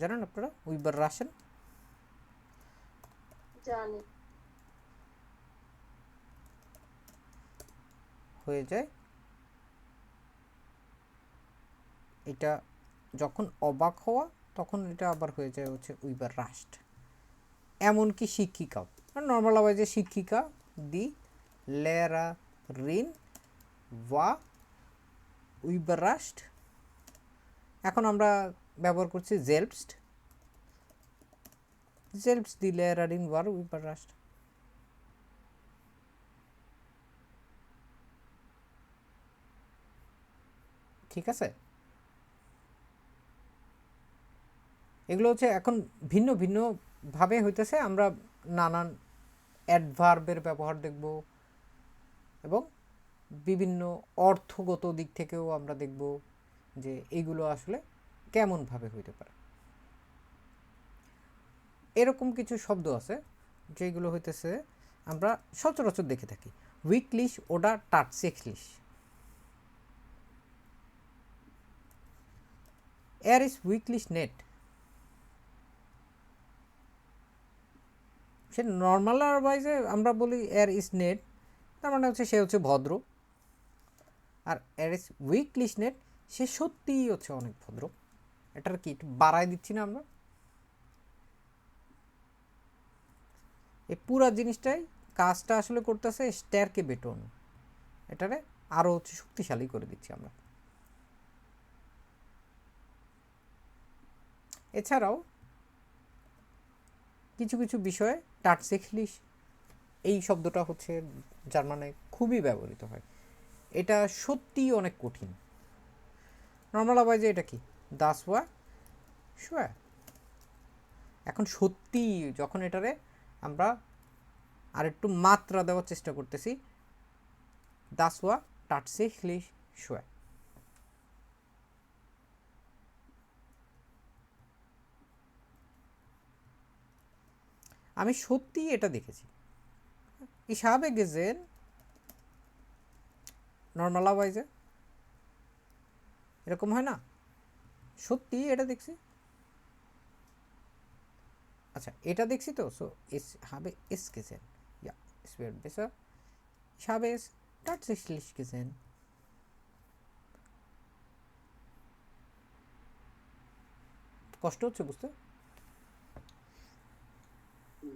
জানেন আপনারা উইবার রাসেন? জানি। হয়ে যায় এটা যখন অবাক হওয়া, তখন এটা আবার হয়ে যায় হচ্ছে উইবার রাস্ট। এমনকি শিক্ষিকাও, নর্মাল আওয়াজে শিক্ষিকা দি লেরা রিন ওয়া উইবার রাস্ট। এখন আমরা ব্যবহার করছি জেলবস্ট, জেলবস্ট দি লেরা রিন ওয়ার উইবার রাস্ট। ঠিক আছে, এগুলো হচ্ছে এখন ভিন্ন ভিন্ন ভাবে হইতেছে। আমরা নানান অ্যাডভার্বের ব্যবহার দেখব এবং বিভিন্ন অর্থগত দিক থেকেও আমরা দেখব যে এইগুলো আসলে কেমনভাবে হইতে পারে। এরকম কিছু শব্দ আছে যেগুলো হইতেছে আমরা সচরাচর দেখে থাকি, উইকলিশ ওডা টাটসেখলিশ। এর ইস উইকলিশ নেট, সে নর্মাল ওয়াইজে আমরা বলি এর ইস নেট, তার মানে হচ্ছে সে হচ্ছে ভদ্র। আর এর ইস উইকলিশ নেট, সে সত্যিই হচ্ছে অনেক ভদ্র। এটার কি একটু বাড়ায় দিচ্ছি না আমরা? এই পুরা জিনিসটাই কাজটা আসলে করতেছে স্ট্যারকে বেটন, এটারে আরও হচ্ছে শক্তিশালী করে দিচ্ছি আমরা। এছাড়াও কিছু কিছু বিষয়ে টাটসেখলিশ এই শব্দটা হচ্ছে জার্মানে খুবই ব্যবহৃত হয়। এটা সত্যিই অনেক কঠিন। নর্মালাইজে এটা কি দাস ওয়া শুয়া। এখন সত্যি যখন এটারে আমরা আর একটু মাত্রা দেওয়ার চেষ্টা করতেছি, দাস ওয়া tatsächlich schwer। আমি সত্যিই এটা দেখেছি। Ich habe gesehen নর্মালাইজে এরকম হয় না, সত্যিই এটা দেখছি। আচ্ছা এটা দেখছি তো, so ich habe es gesehen, ja es wird besser, ich habe es tatsächlich gesehen। কষ্ট হচ্ছে বুঝতে?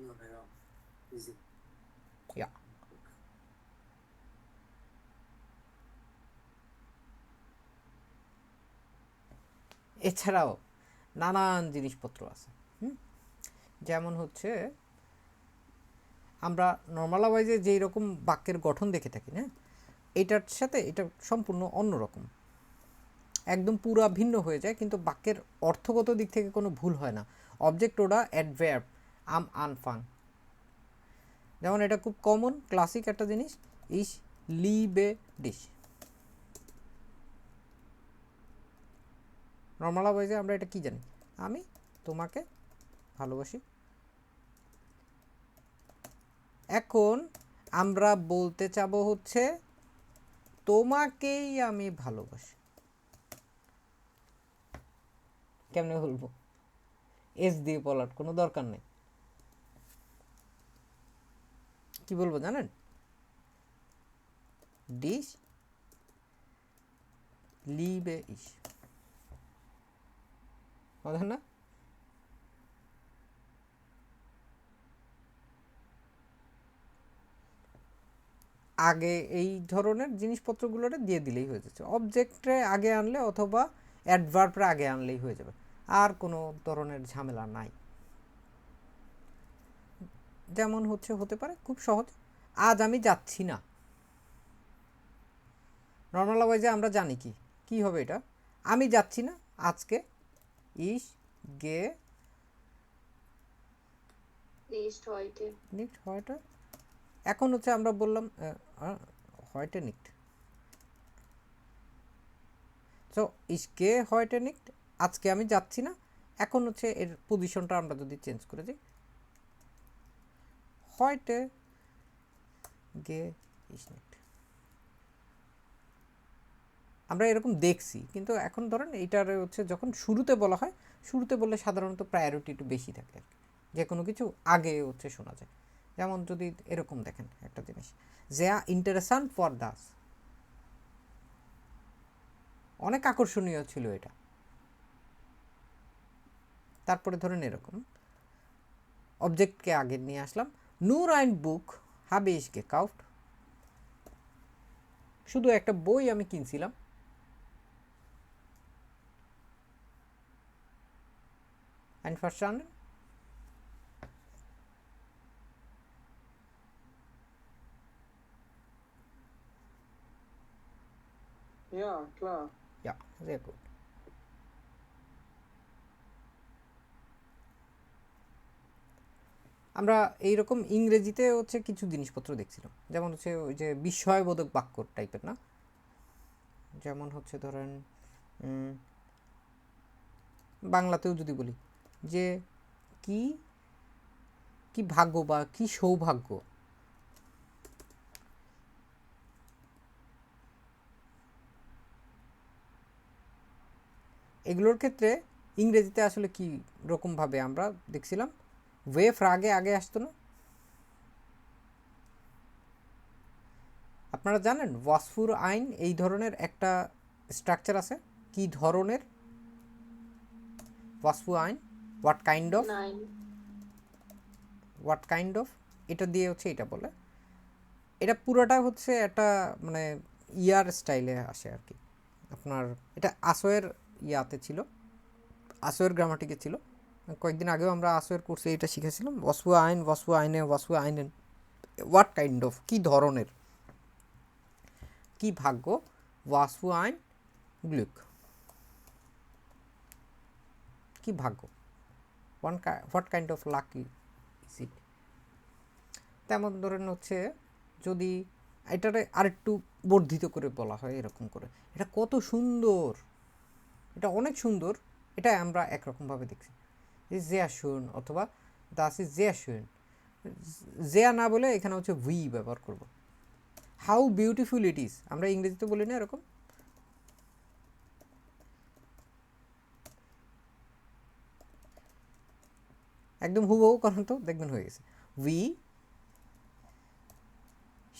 না ভাইয়া, ইজি। Ja। এছাড়াও নানান জিনিসপত্র আছে, যেমন হচ্ছে আমরা নর্মালাইজে যেই রকম বাক্যের গঠন দেখে থাকি না, এটার সাথে এটা সম্পূর্ণ অন্যরকম, একদম পুরা ভিন্ন হয়ে যায়, কিন্তু বাক্যের অর্থগত দিক থেকে কোনো ভুল হয় না। অবজেক্ট ওরা অ্যাডভার্ব আম আনফাং, যেমন এটা খুব কমন ক্লাসিক একটা জিনিস, ইস লিবে ডিশ। নর্মালাইজে আমরা এটা কি জানি, আমি তোমাকে ভালোবাসি। এখন আমরা বলতে চাবো হচ্ছে তোমাকেই আমি ভালোবাসি। কেমনে বলবো? এস দিয়ে বলার কোনো দরকার নেই। কি বলবো জানেন? ডিশ লিবে ইস, কথা না? আগে এই ধরনের জিনিসপত্রগুলোরে দিয়ে দিলেই হয়ে যাচ্ছে, অবজেক্টে আগে আনলে অথবা অ্যাডভার্বরে আগে আনলেই হয়ে যাবে, আর কোনো ধরনের ঝামেলা নাই। যেমন হচ্ছে হতে পারে খুব সহজ, আজ আমি যাচ্ছি না। নর্মালাইজে আমরা জানি কি কি হবে, এটা আমি যাচ্ছি না আজকে, ইস গে Nicht heute। নিট হয়টা। এখন হচ্ছে আমরা বললাম হয়টে নিট, সো ইস গে হয়টে নিট, আজকে আমি যাচ্ছি না। এখন হচ্ছে এর পজিশনটা আমরা যদি চেঞ্জ করে দিই, হয়টে গে ইস নিট। আমরা এরকম দেখছি, কিন্তু এখন ধরেন এইটার হচ্ছে যখন শুরুতে বলা হয়, শুরুতে বললে সাধারণত প্রায়োরিটি একটু বেশি থাকে আর কি, যে কোনো কিছু আগে হচ্ছে শোনা যায়। যেমন যদি এরকম দেখেন একটা জিনিস, sehr interessant for das, অনেক আকর্ষণীয় ছিল এটা। তারপরে ধরেন এরকম অবজেক্টকে আগে নিয়ে আসলাম, nur ein Buch habe ich gekauft, শুধু একটা বই আমি কিনছিলাম। Einverstanden? Ja, klar. Ja, sehr gut। আমরা এইরকম ইংরেজিতে হচ্ছে কিছু জিনিসপত্র দেখছিলাম, যেমন হচ্ছে ওই যে বিস্ময়বোধক বাক্য টাইপের না, যেমন হচ্ছে ধরেন বাংলাতেও যদি বলি যে কি কি ভাগ্য বা কি সৌভাগ্য, এগুলোর ক্ষেত্রে ইংরেজিতে আসলে কি রকমভাবে আমরা দেখছিলাম, ওয়ে ফ্রাগে আগে আসতো না। আপনারা জানেন ওয়াসফুর আইন এই ধরনের একটা স্ট্রাকচার আছে, কি ধরনের? ওয়াসফু আইন what kind of, Nein। What kind of, এটা দিয়ে হচ্ছে এটা বলে। এটা পুরোটা হচ্ছে একটা মানে ইয়ার স্টাইলে আসে আর কি। আপনার এটা আসোয়ের ইয়াতে ছিল, আসোয়ের গ্রামাটিকে ছিল। কয়েকদিন আগেও আমরা আসোয়ের কোর্সে এটা শিখেছিলাম, ওয়াসফু আইন, ওয়াসফু আইনে, ওয়াসফু আইনেন, হোয়াট কাইন্ড অফ, কী ধরনের। কি ভাগ্য, ওয়াস ফু আইন গ্লুক, কি ভাগ্য, what kind of lucky is it. তেমন ধরেন হচ্ছে যদি এটারে আরেকটু বর্ধিত করে বলা হয় এরকম করে, এটা কত সুন্দর, এটা অনেক সুন্দর, এটা আমরা একরকমভাবে দেখছি ইজ জেয়া শুন অথবা দাস ইজ জেয়া শুন, জেয়া না বলে এখানে হচ্ছে ভি ব্যবহার করব। হাউ বিউটিফুল ইট ইজ আমরা ইংরেজিতে বলি না এরকম, একদম হুবহু করেন তো দেখবেন হয়ে গেছে। উই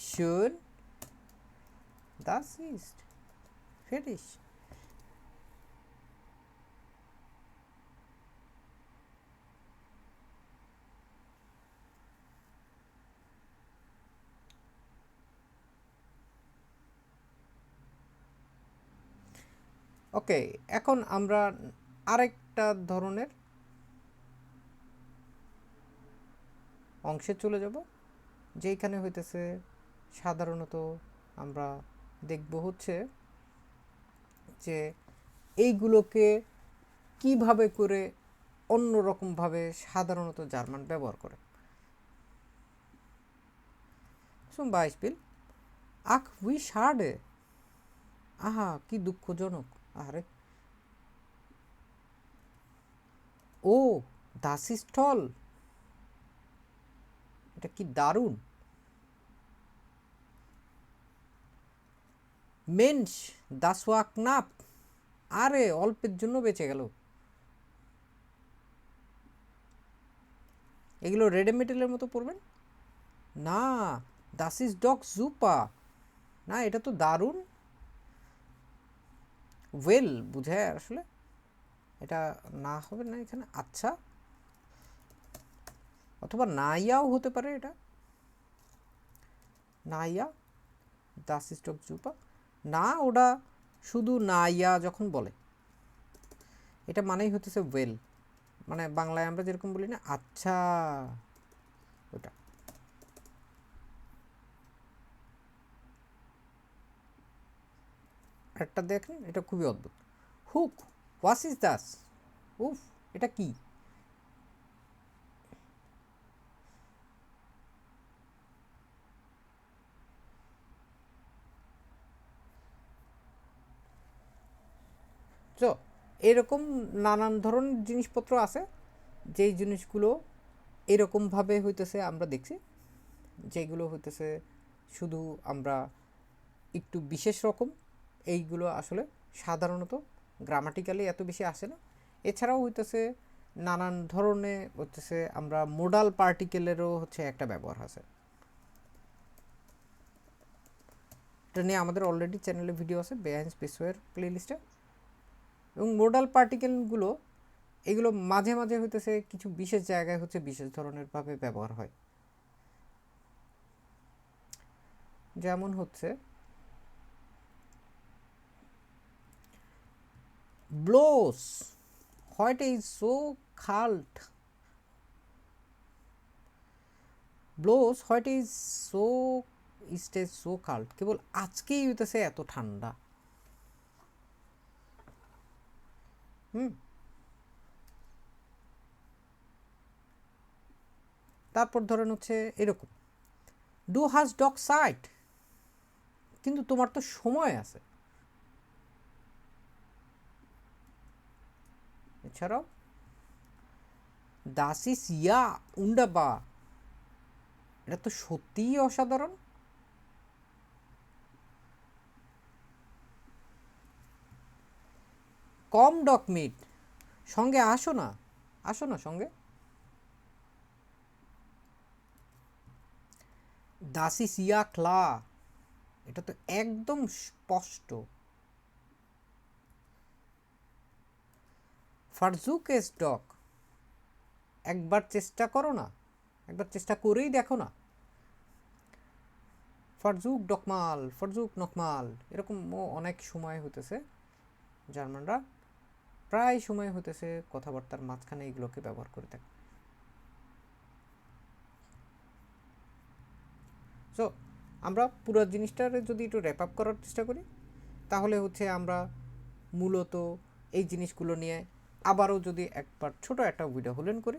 শুড দাস ইজ ফিনিশ। ওকে, এখন আমরা আরেকটা ধরনের অংশে চলে যাব, যেইখানে হইতেছে সাধারণত আমরা দেখব হচ্ছে যে এইগুলোকে কিভাবে করে অন্যরকমভাবে সাধারণত জার্মান ব্যবহার করে। Zum Beispiel, ach wie schade, আহা কি দুঃখজনক, আরে ও das ist toll, এটা কি দারুণ, মেনস das war knapp, আরে অল্পের জন্য বেঁচে গেল। এগুলো রেড মেটেলের মতো পড়বেন না, das ist doch super, না এটা তো দারুণ, ওয়েল বুঝায় আসলে, এটা না হবে না এখানে, আচ্ছা অথবা নাইয়াও হতে পারে, এটা নাইয়া, দাস ইজ ডক জুপা, না ওটা শুধু নাইয়া যখন বলে এটা মানেই হতেছে ওয়েল, মানে বাংলায় আমরা যেরকম বলি না আচ্ছা, ওটা। একটা দেখেন এটা খুবই অদ্ভুত, হুক ওয়াস ইজ দাস, উফ এটা কি, তো এরকম নানান ধরনের জিনিসপত্র আছে যেই জিনিসগুলো এরকমভাবে হইতেছে আমরা দেখছি, যেগুলো হইতেছে শুধু আমরা একটু বিশেষ রকম, এইগুলো আসলে সাধারণত গ্রামাটিক্যালি এত বেশি আসে না। এছাড়াও হইতেছে নানান ধরনের হচ্ছে আমরা মোডাল পার্টিকেলেরও হচ্ছে একটা ব্যবহার আছে, এটা নিয়ে আমাদের অলরেডি চ্যানেলে ভিডিও আছে বেহাইন্ড স্পেসওয়্যার প্লেলিস্টে। এবং মোডাল পার্টিকেলগুলো এগুলো মাঝে মাঝে হইতেছে কিছু বিশেষ জায়গায় হচ্ছে বিশেষ ধরনের ভাবে ব্যবহার হয়, যেমন হচ্ছে ব্লোস হোয়াট ইজ সো খাল্ট, ব্লোস হোয়াট ইজ সো ইস্টেজ সো খাল্ট, কেবল আজকেই হইতেছে এত ঠান্ডা। তারপর ধরেন হচ্ছে এরকম ডু হাজ ডক সাইট, কিন্তু তোমার তো সময় আছে। এছাড়াও দাস ইস ইয়া উন্ডাবা, এটা তো সত্যিই অসাধারণ। কম ডক মিট, সঙ্গে আসো না, আসো না সঙ্গে। দাস ইস ইয়া ক্লা, এটা তো একদম স্পষ্ট। ফারজুক এস ডক, একবার চেষ্টা করো না, একবার চেষ্টা করেই দেখো না। ফারজুক ডকমাল, ফারজুক নকমাল, এরকম অনেক সময় হতেছে জার্মানরা প্রায় সময় হতেছে কথাবার্তার মাঝখানে এগুলোকে ব্যবহার করে থাকে। সো আমরা পুরো জিনিসটারে যদি একটু র্যাপ আপ করার চেষ্টা করি তাহলে হচ্ছে আমরা মূলত এই জিনিসগুলো নিয়ে আবারও যদি একবার ছোট একটা ভিডিও হলেন করি,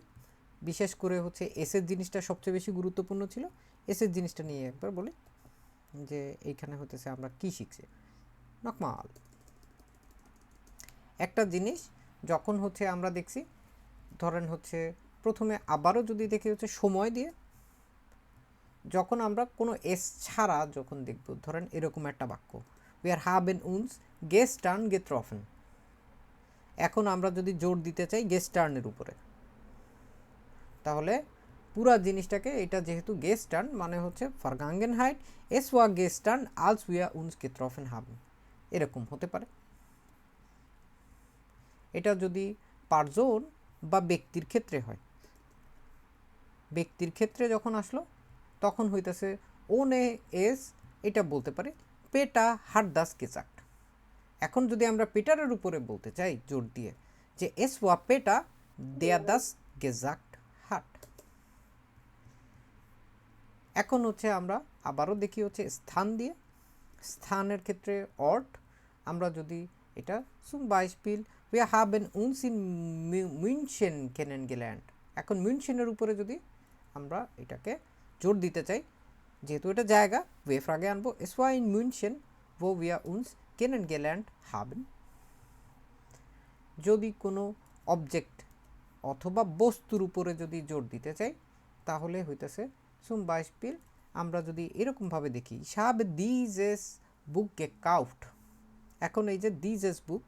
বিশেষ করে হচ্ছে এসের জিনিসটা সবচেয়ে বেশি গুরুত্বপূর্ণ ছিল। এসের জিনিসটা নিয়ে একবার বলি যে এইখানে হতেছে আমরা কি শিখছি। নকমাল একটা জিনিস যখন হচ্ছে আমরা দেখছি, ধরেন হচ্ছে প্রথমে আবারও যদি দেখি হচ্ছে সময় দিয়ে, যখন আমরা কোনো এস ছাড়া যখন দেখব, ধরেন এরকম একটা বাক্য, উই আর হাবেন উন্স গেস্টার্ন গেট্রফেন। এখন আমরা যদি জোর দিতে চাই গেস্টার্নের উপরে, তাহলে পুরা জিনিসটাকে, এটা যেহেতু গেস্টার্ন মানে হচ্ছে ফারগাঙ্গেনহাইট এস ওয়া গেস্টার্ন আলস উইয়া উন্স গেট্রফেন হাবেন, এরকম হতে পারে। এটা যদি পারজন বা ব্যক্তির ক্ষেত্রে হয়, ব্যক্তির ক্ষেত্রে যখন আসলো তখন হইতেছে ওনে এস, এটা বলতে পারি পেটা হাট দাস গেজাক্ট। এখন যদি আমরা পেটারের উপরে বলতে চাই জোর দিয়ে যে এস ওয়া পেটা দেয়া দাস গেজাক্ট হাট। এখন হচ্ছে আমরা আবারও দেখি হচ্ছে স্থান দিয়ে, স্থানের ক্ষেত্রে অর্ট, আমরা যদি এটা zum Beispiel wir haben uns in München kennengelernt। এখন মিউনশেনের উপরে যদি আমরা এটাকে জোর দিতে চাই, যেহেতু এটা জায়গা, ওয়ে ফ্রাগে আনবো es war in München wo wir uns kennengelernt haben। যদি কোনো অবজেক্ট অথবা বস্তুর উপরে যদি জোর দিতে চাই তাহলে হইতেছে zum Beispiel আমরা যদি এরকমভাবে দেখি ich habe dieses Buch gekauft। এখন এই যে dieses Buch,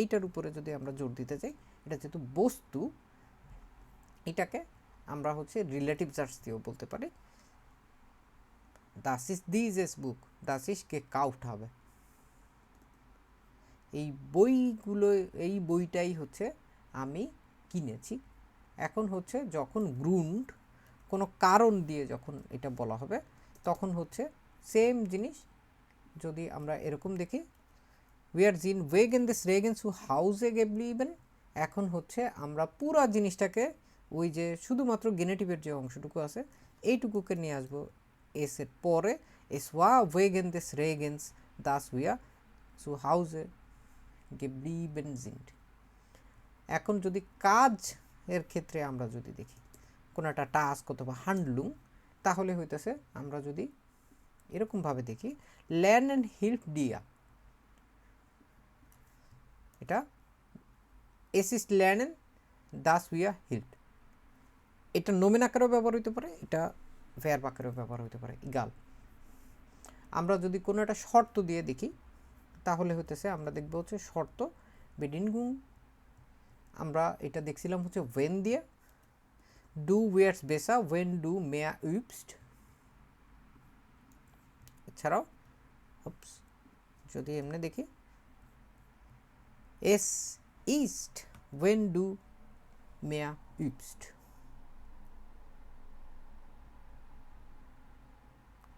এইটার উপরে যদি আমরা জোর দিতে চাই, এটা যেহেতু বস্তু, এটাকে আমরা হচ্ছে রিলেটিভ জার্স দিয়েও বলতে পারি das ist dieses Buch, das ist gekauft হবে। এই বইগুলো, এই বইটাই হচ্ছে আমি কিনেছি। এখন হচ্ছে যখন গ্রুন্ড কোনো কারণ দিয়ে যখন এটা বলা হবে তখন হচ্ছে সেম জিনিস যদি আমরা এরকম দেখি wir sind wegen des Regens zu Hause geblieben। এখন হচ্ছে আমরা পুরা জিনিসটাকে ওই যে শুধুমাত্র গেনেটিভের যে অংশটুকু আছে এইটুকুকে নিয়ে আসবো এস এর পরে, es war wegen des Regens dass wir zu Hause geblieben sind। এখন যদি কাজ এর ক্ষেত্রে আমরা যদি দেখি কোনো একটা টাস্ক অথবা হ্যান্ডলুম, তাহলে হইতেছে আমরা যদি এরকমভাবে দেখি lernen hilft dir, এটা es ist lernen das wir hilft। এটা নোমেন আকারেও ব্যবহার হতে পারে, এটা ভার্ব আকারেও ব্যবহার হতে পারে, ইগাল। আমরা যদি কোনো একটা শর্ত দিয়ে দেখি তাহলে হতেছে আমরা দেখব হচ্ছে শর্ত বেডিনগুং, আমরা এটা দেখছিলাম হচ্ছে ওয়েন দিয়ে, ডু ওয়ার্স বেসা ওয়েন ডু মেয়া উইপস্ট। এছাড়াও যদি এমনি দেখি এস ইস্ট ওয়েন ডু মেয়া উইপস্ট।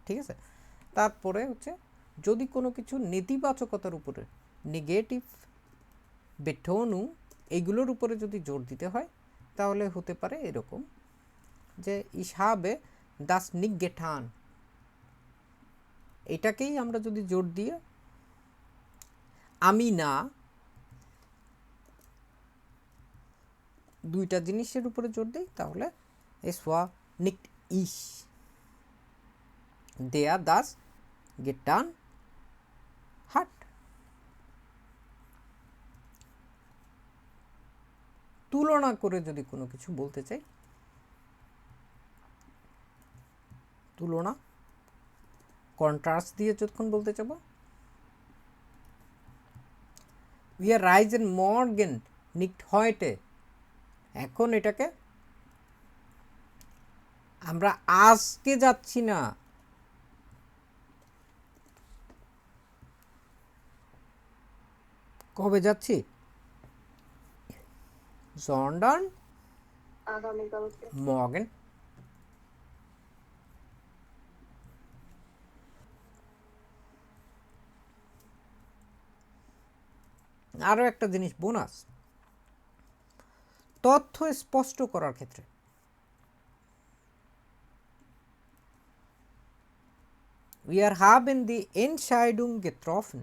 ঠিক আছে, তারপরে হচ্ছে যদি কোনো কিছু নেতিবাচকতার উপরে, নেগেটিভ বেটনু, এইগুলোর উপরে যদি জোর দিতে হয় তাহলে হতে পারে এরকম যে ich habe das nicht getan। এটাকেই আমরা যদি জোর দিয়ে আমি না, দুইটা জিনিসের উপরে জোর দিই তাহলে es war nicht ich der das getan hat। তুলনা করে যদি কোনো কিছু বলতে চাই, তুলনা কন্ট্রাস্ট দিয়ে যখন বলতে চাবো wir reisen morgen nicht heute। এখন এটাকে আমরা আজকে যাচ্ছি না, কবে যাচ্ছি, sondern আগামীকালকে। morgen। আরও একটা জিনিস বোনাস, তথ্য স্পষ্ট করার ক্ষেত্রে Wir haben die Entscheidung getroffen.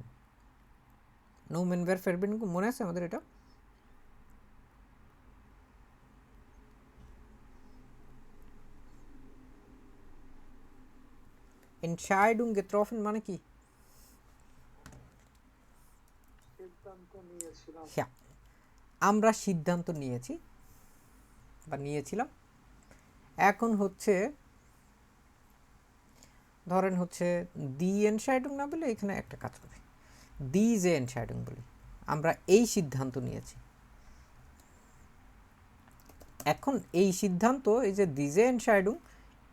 Nomen wer Verbindung মনে আছে আমাদের এটা? Entscheidung getroffen মানে কি? সিদ্ধান্ত নিয়েছিলাম। হ্যাঁ, আমরা সিদ্ধান্ত নিয়েছি বা নিয়েছিলাম। এখন হচ্ছে ধরেন হচ্ছে দি এনশাইডুং না বলে এখানে একটা কাজ করি, দি যে এনশাইডুং বলি, আমরা এই সিদ্ধান্ত নিয়েছি। এখন এই সিদ্ধান্ত, এই যে দি যে এনশাইডুং,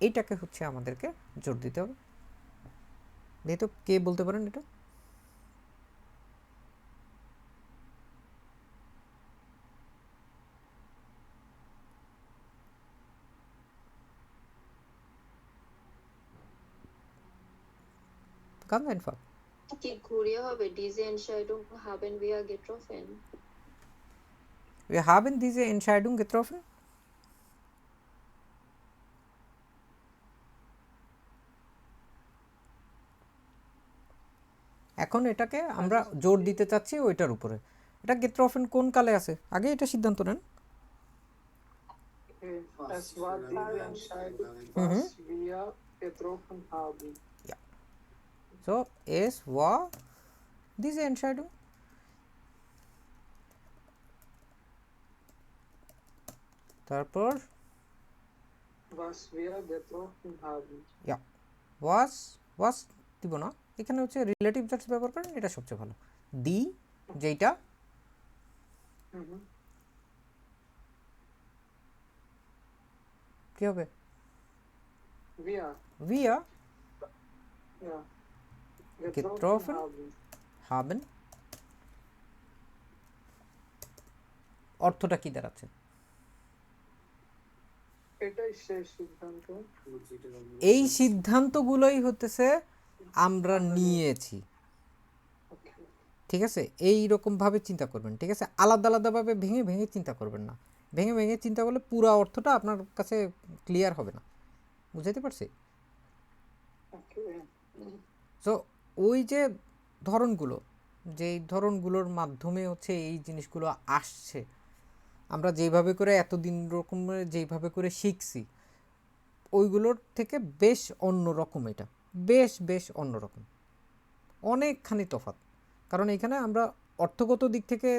এইটাকে হচ্ছে আমাদেরকে জোর দিতে হবে। যেহেতু কে বলতে পারেন এটা? Ganz einfach. কি ঘুরিয়ে হবে diese Entscheidung haben wir getroffen? Wir haben diese Entscheidung getroffen. এখন এটাকে আমরা জোর দিতে চাচ্ছি ওইটার উপরে। এটা getroffen কোন কালে আছে? আগে এটা সিদ্ধান্ত নেন। Es war die Entscheidung, was wir getroffen haben. So, es war diese Entscheidung. তারপর Was wir getroffen haben. ja, was দিব না, এখানে হচ্ছে রিলেটিভ জাস্ট ব্যবহার করেন, এটা সবচেয়ে ভালো। দি যেটা কি হবে? Wir. Wir Ja. Getroffen haben। অর্থটা কি দাঁড়াচ্ছে? এটাই শেষ সিদ্ধান্ত। এই সিদ্ধান্তগুলোই হতেছে আমরা নিয়েছি। ঠিক আছে, এই রকম ভাবে চিন্তা করবেন। ঠিক আছে, আলাদা আলাদাভাবে ভেঙে ভেঙে চিন্তা করবেন না। ভেঙে ভেঙে চিন্তা করলে পুরো অর্থটা আপনার কাছে ক্লিয়ার হবে না। বুঝাইতে পারছি? সো ওই যে ধরনগুলো, যেই ধরনগুলোর মাধ্যমে হচ্ছে এই জিনিসগুলো আসছে, আমরা যেইভাবে করে এতদিন রকমের যেইভাবে করে শিখছি, ওইগুলোর থেকে বেশ অন্যরকম। এটা বেশ অন্যরকম, অনেকখানি তফাৎ। কারণ এখানে আমরা অর্থগত দিক থেকে,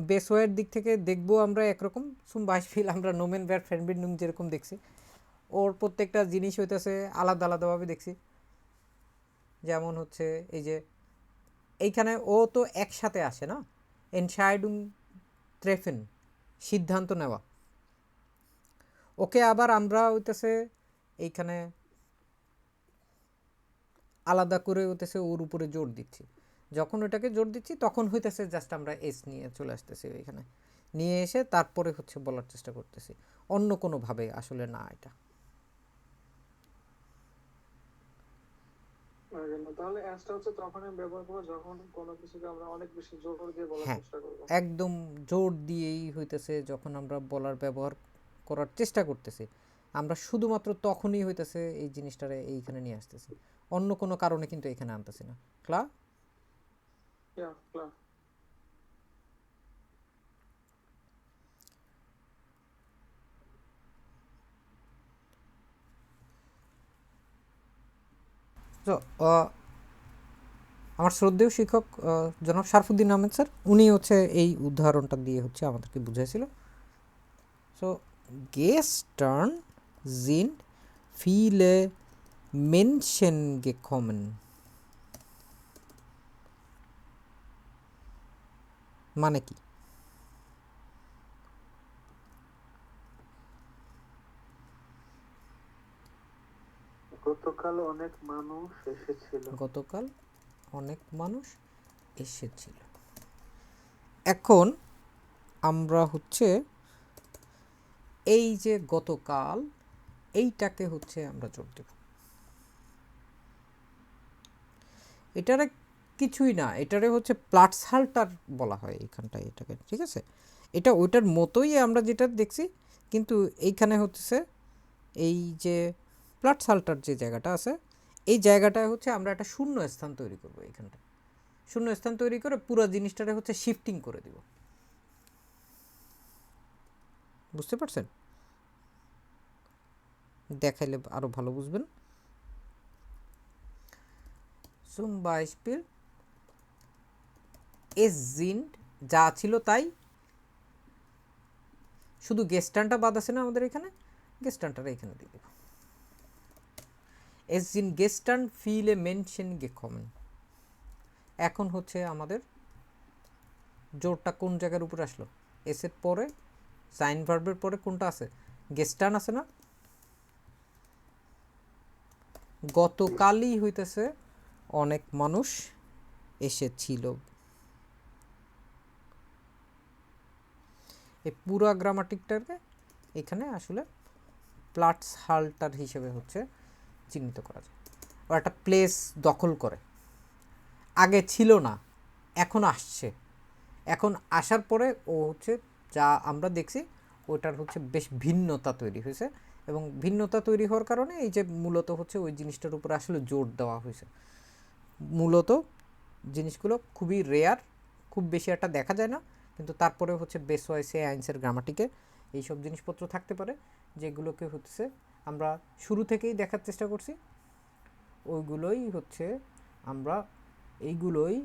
বেসওয়ের দিক থেকে দেখবো আমরা একরকম, সুম বাইশফিল আমরা নোমেন ভ্যার ফেনবিন্ডুং যেরকম দেখছি, ওর প্রত্যেকটা জিনিস হইতেছে আলাদা আলাদাভাবে দেখছি। যেমন হচ্ছে এই যে এইখানে ও তো একসাথে আসে না, এনশাইডুং ট্রেফেন, সিদ্ধান্ত নেওয়া। ওকে আবার আমরা হইতেছে এইখানে আলাদা করে হইতেছে ওর উপরে জোর দিচ্ছি। যখন ওটাকে জোর দিচ্ছি তখন হইতেছে জাস্ট আমরা এস নিয়ে চলে আসতেছি ওইখানে, নিয়ে এসে তারপরে হচ্ছে বলার চেষ্টা করতেছি, অন্য কোনোভাবে আসলে না। এটা তাহলে অ্যাসটা হচ্ছে তখনই ব্যবহার করব যখন কোনো কিছুকে আমরা অনেক বেশি জোর দিয়ে বলার হ্যাঁ, চেষ্টা করব। একদম জোর দিয়েই হইতেছে যখন আমরা বলার ব্যবহার করার চেষ্টা করতেছি, আমরা শুধুমাত্র তখনই হইতেছে এই জিনিসটারে এইখানে নিয়ে আসতেছি, অন্য কোনো কারণে কিন্তু এখানে আনতেছি না। ক্লা Ja, klar. তো আমার শ্রদ্ধেয় শিক্ষক জনাব শারফুদ্দিন আহমেদ স্যার, উনি হচ্ছে এই উদাহরণটা দিয়ে হচ্ছে আমাদেরকে বুঝাইছিল। So gestern sind viele Menschen gekommen মানে কি? গতকাল অনেক মানুষ এসেছিল। গতকাল অনেক মানুষ এসেছিল। এখন আমরা হচ্ছে এই যে গতকাল, এইটাকে হচ্ছে আমরা জোর দেব। এটারে কিছুই না, এটারে হচ্ছে প্লাটসহাল্টার বলা হয় এইখানটায় এটাকে। ঠিক আছে, এটা ওইটার মতোই আমরা যেটা দেখছি, কিন্তু এইখানে হচ্ছে এই যে প্লাটসহাল্টার যে জায়গাটা আছে, এই জায়গাটায় হচ্ছে আমরা একটা শূন্য স্থান তৈরি করব। এইখানটা শূন্য স্থান তৈরি করে পুরো জিনিসটারে হচ্ছে শিফটিং করে দিব। বুঝতে পারছেন? দেখাইলে আরো ভালো বুঝবেন। zum Beispiel es sind যা ছিল তাই, শুধু গেস্টানটা বাদ আছে না আমাদের এখানে, গেস্টানটা এখানে দিয়ে দেব। es sind gestern viele Menschen gekommen। এখন হচ্ছে আমাদের জোরটা কোন জায়গার উপর আসলো? এস এর পরে সাইন ভার্বের পরে কোনটা আছে? গেস্টান আছে না? গতকালই হইতেছে অনেক মানুষ এসেছিল। এই পুরা গ্রামাটিকটাকে এখানে আসলে প্লাটস হাল্টার হিসেবে হচ্ছে চিহ্নিত করা যায়। ও একটা প্লেস দখল করে, আগে ছিল না, এখন আসছে। এখন আসার পরে ও হচ্ছে যা আমরা দেখছি ওটার হচ্ছে বেশ ভিন্নতা তৈরি হয়েছে, এবং ভিন্নতা তৈরি হওয়ার কারণে এই যে মূলত হচ্ছে ওই জিনিসটার উপরে আসলে জোর দেওয়া হয়েছে। মূলত জিনিসগুলো খুবই রেয়ার, খুব বেশি একটা দেখা যায় না, কিন্তু তারপরে হচ্ছে বেস ওয়াইসে আইন্সের গ্রামাটিকে এইসব জিনিসপত্র থাকতে পারে যেগুলোকে হচ্ছে আমরা শুরু থেকেই দেখার চেষ্টা করছি। ওইগুলোই হচ্ছে আমরা এইগুলোই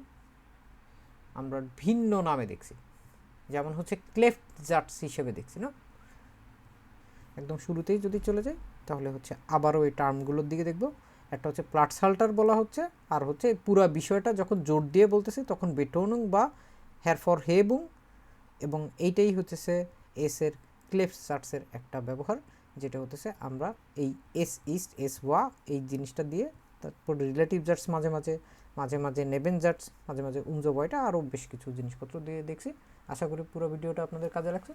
আমরা ভিন্ন নামে দেখছি, যেমন হচ্ছে ক্লেফট জাটস হিসেবে দেখছি না। একদম শুরুতেই যদি চলে যাই তাহলে হচ্ছে আবারও এই টার্মগুলোর দিকে দেখব। একটা হচ্ছে প্লাটসহাল্টার বলা হচ্ছে, আর হচ্ছে পুরা বিষয়টা যখন জোর দিয়ে বলতেছি তখন বেটোনুং বা হ্যার ফর হেবুং, এবং এইটাই হচ্ছে এস এর ক্লেফট জাটসের একটা ব্যবহার, যেটা হচ্ছে আমরা এই এস ইস্ট এস ওয়া এই জিনিসটা দিয়ে, তারপর রিলেটিভ জাটস মাঝে মাঝে, মাঝে মাঝে নেবেন জাটস, মাঝে মাঝে উনজো বয়টা, আরও বেশ কিছু জিনিসপত্র দিয়ে দেখছি। আশা করি পুরো ভিডিওটা আপনাদের কাজে লাগছে।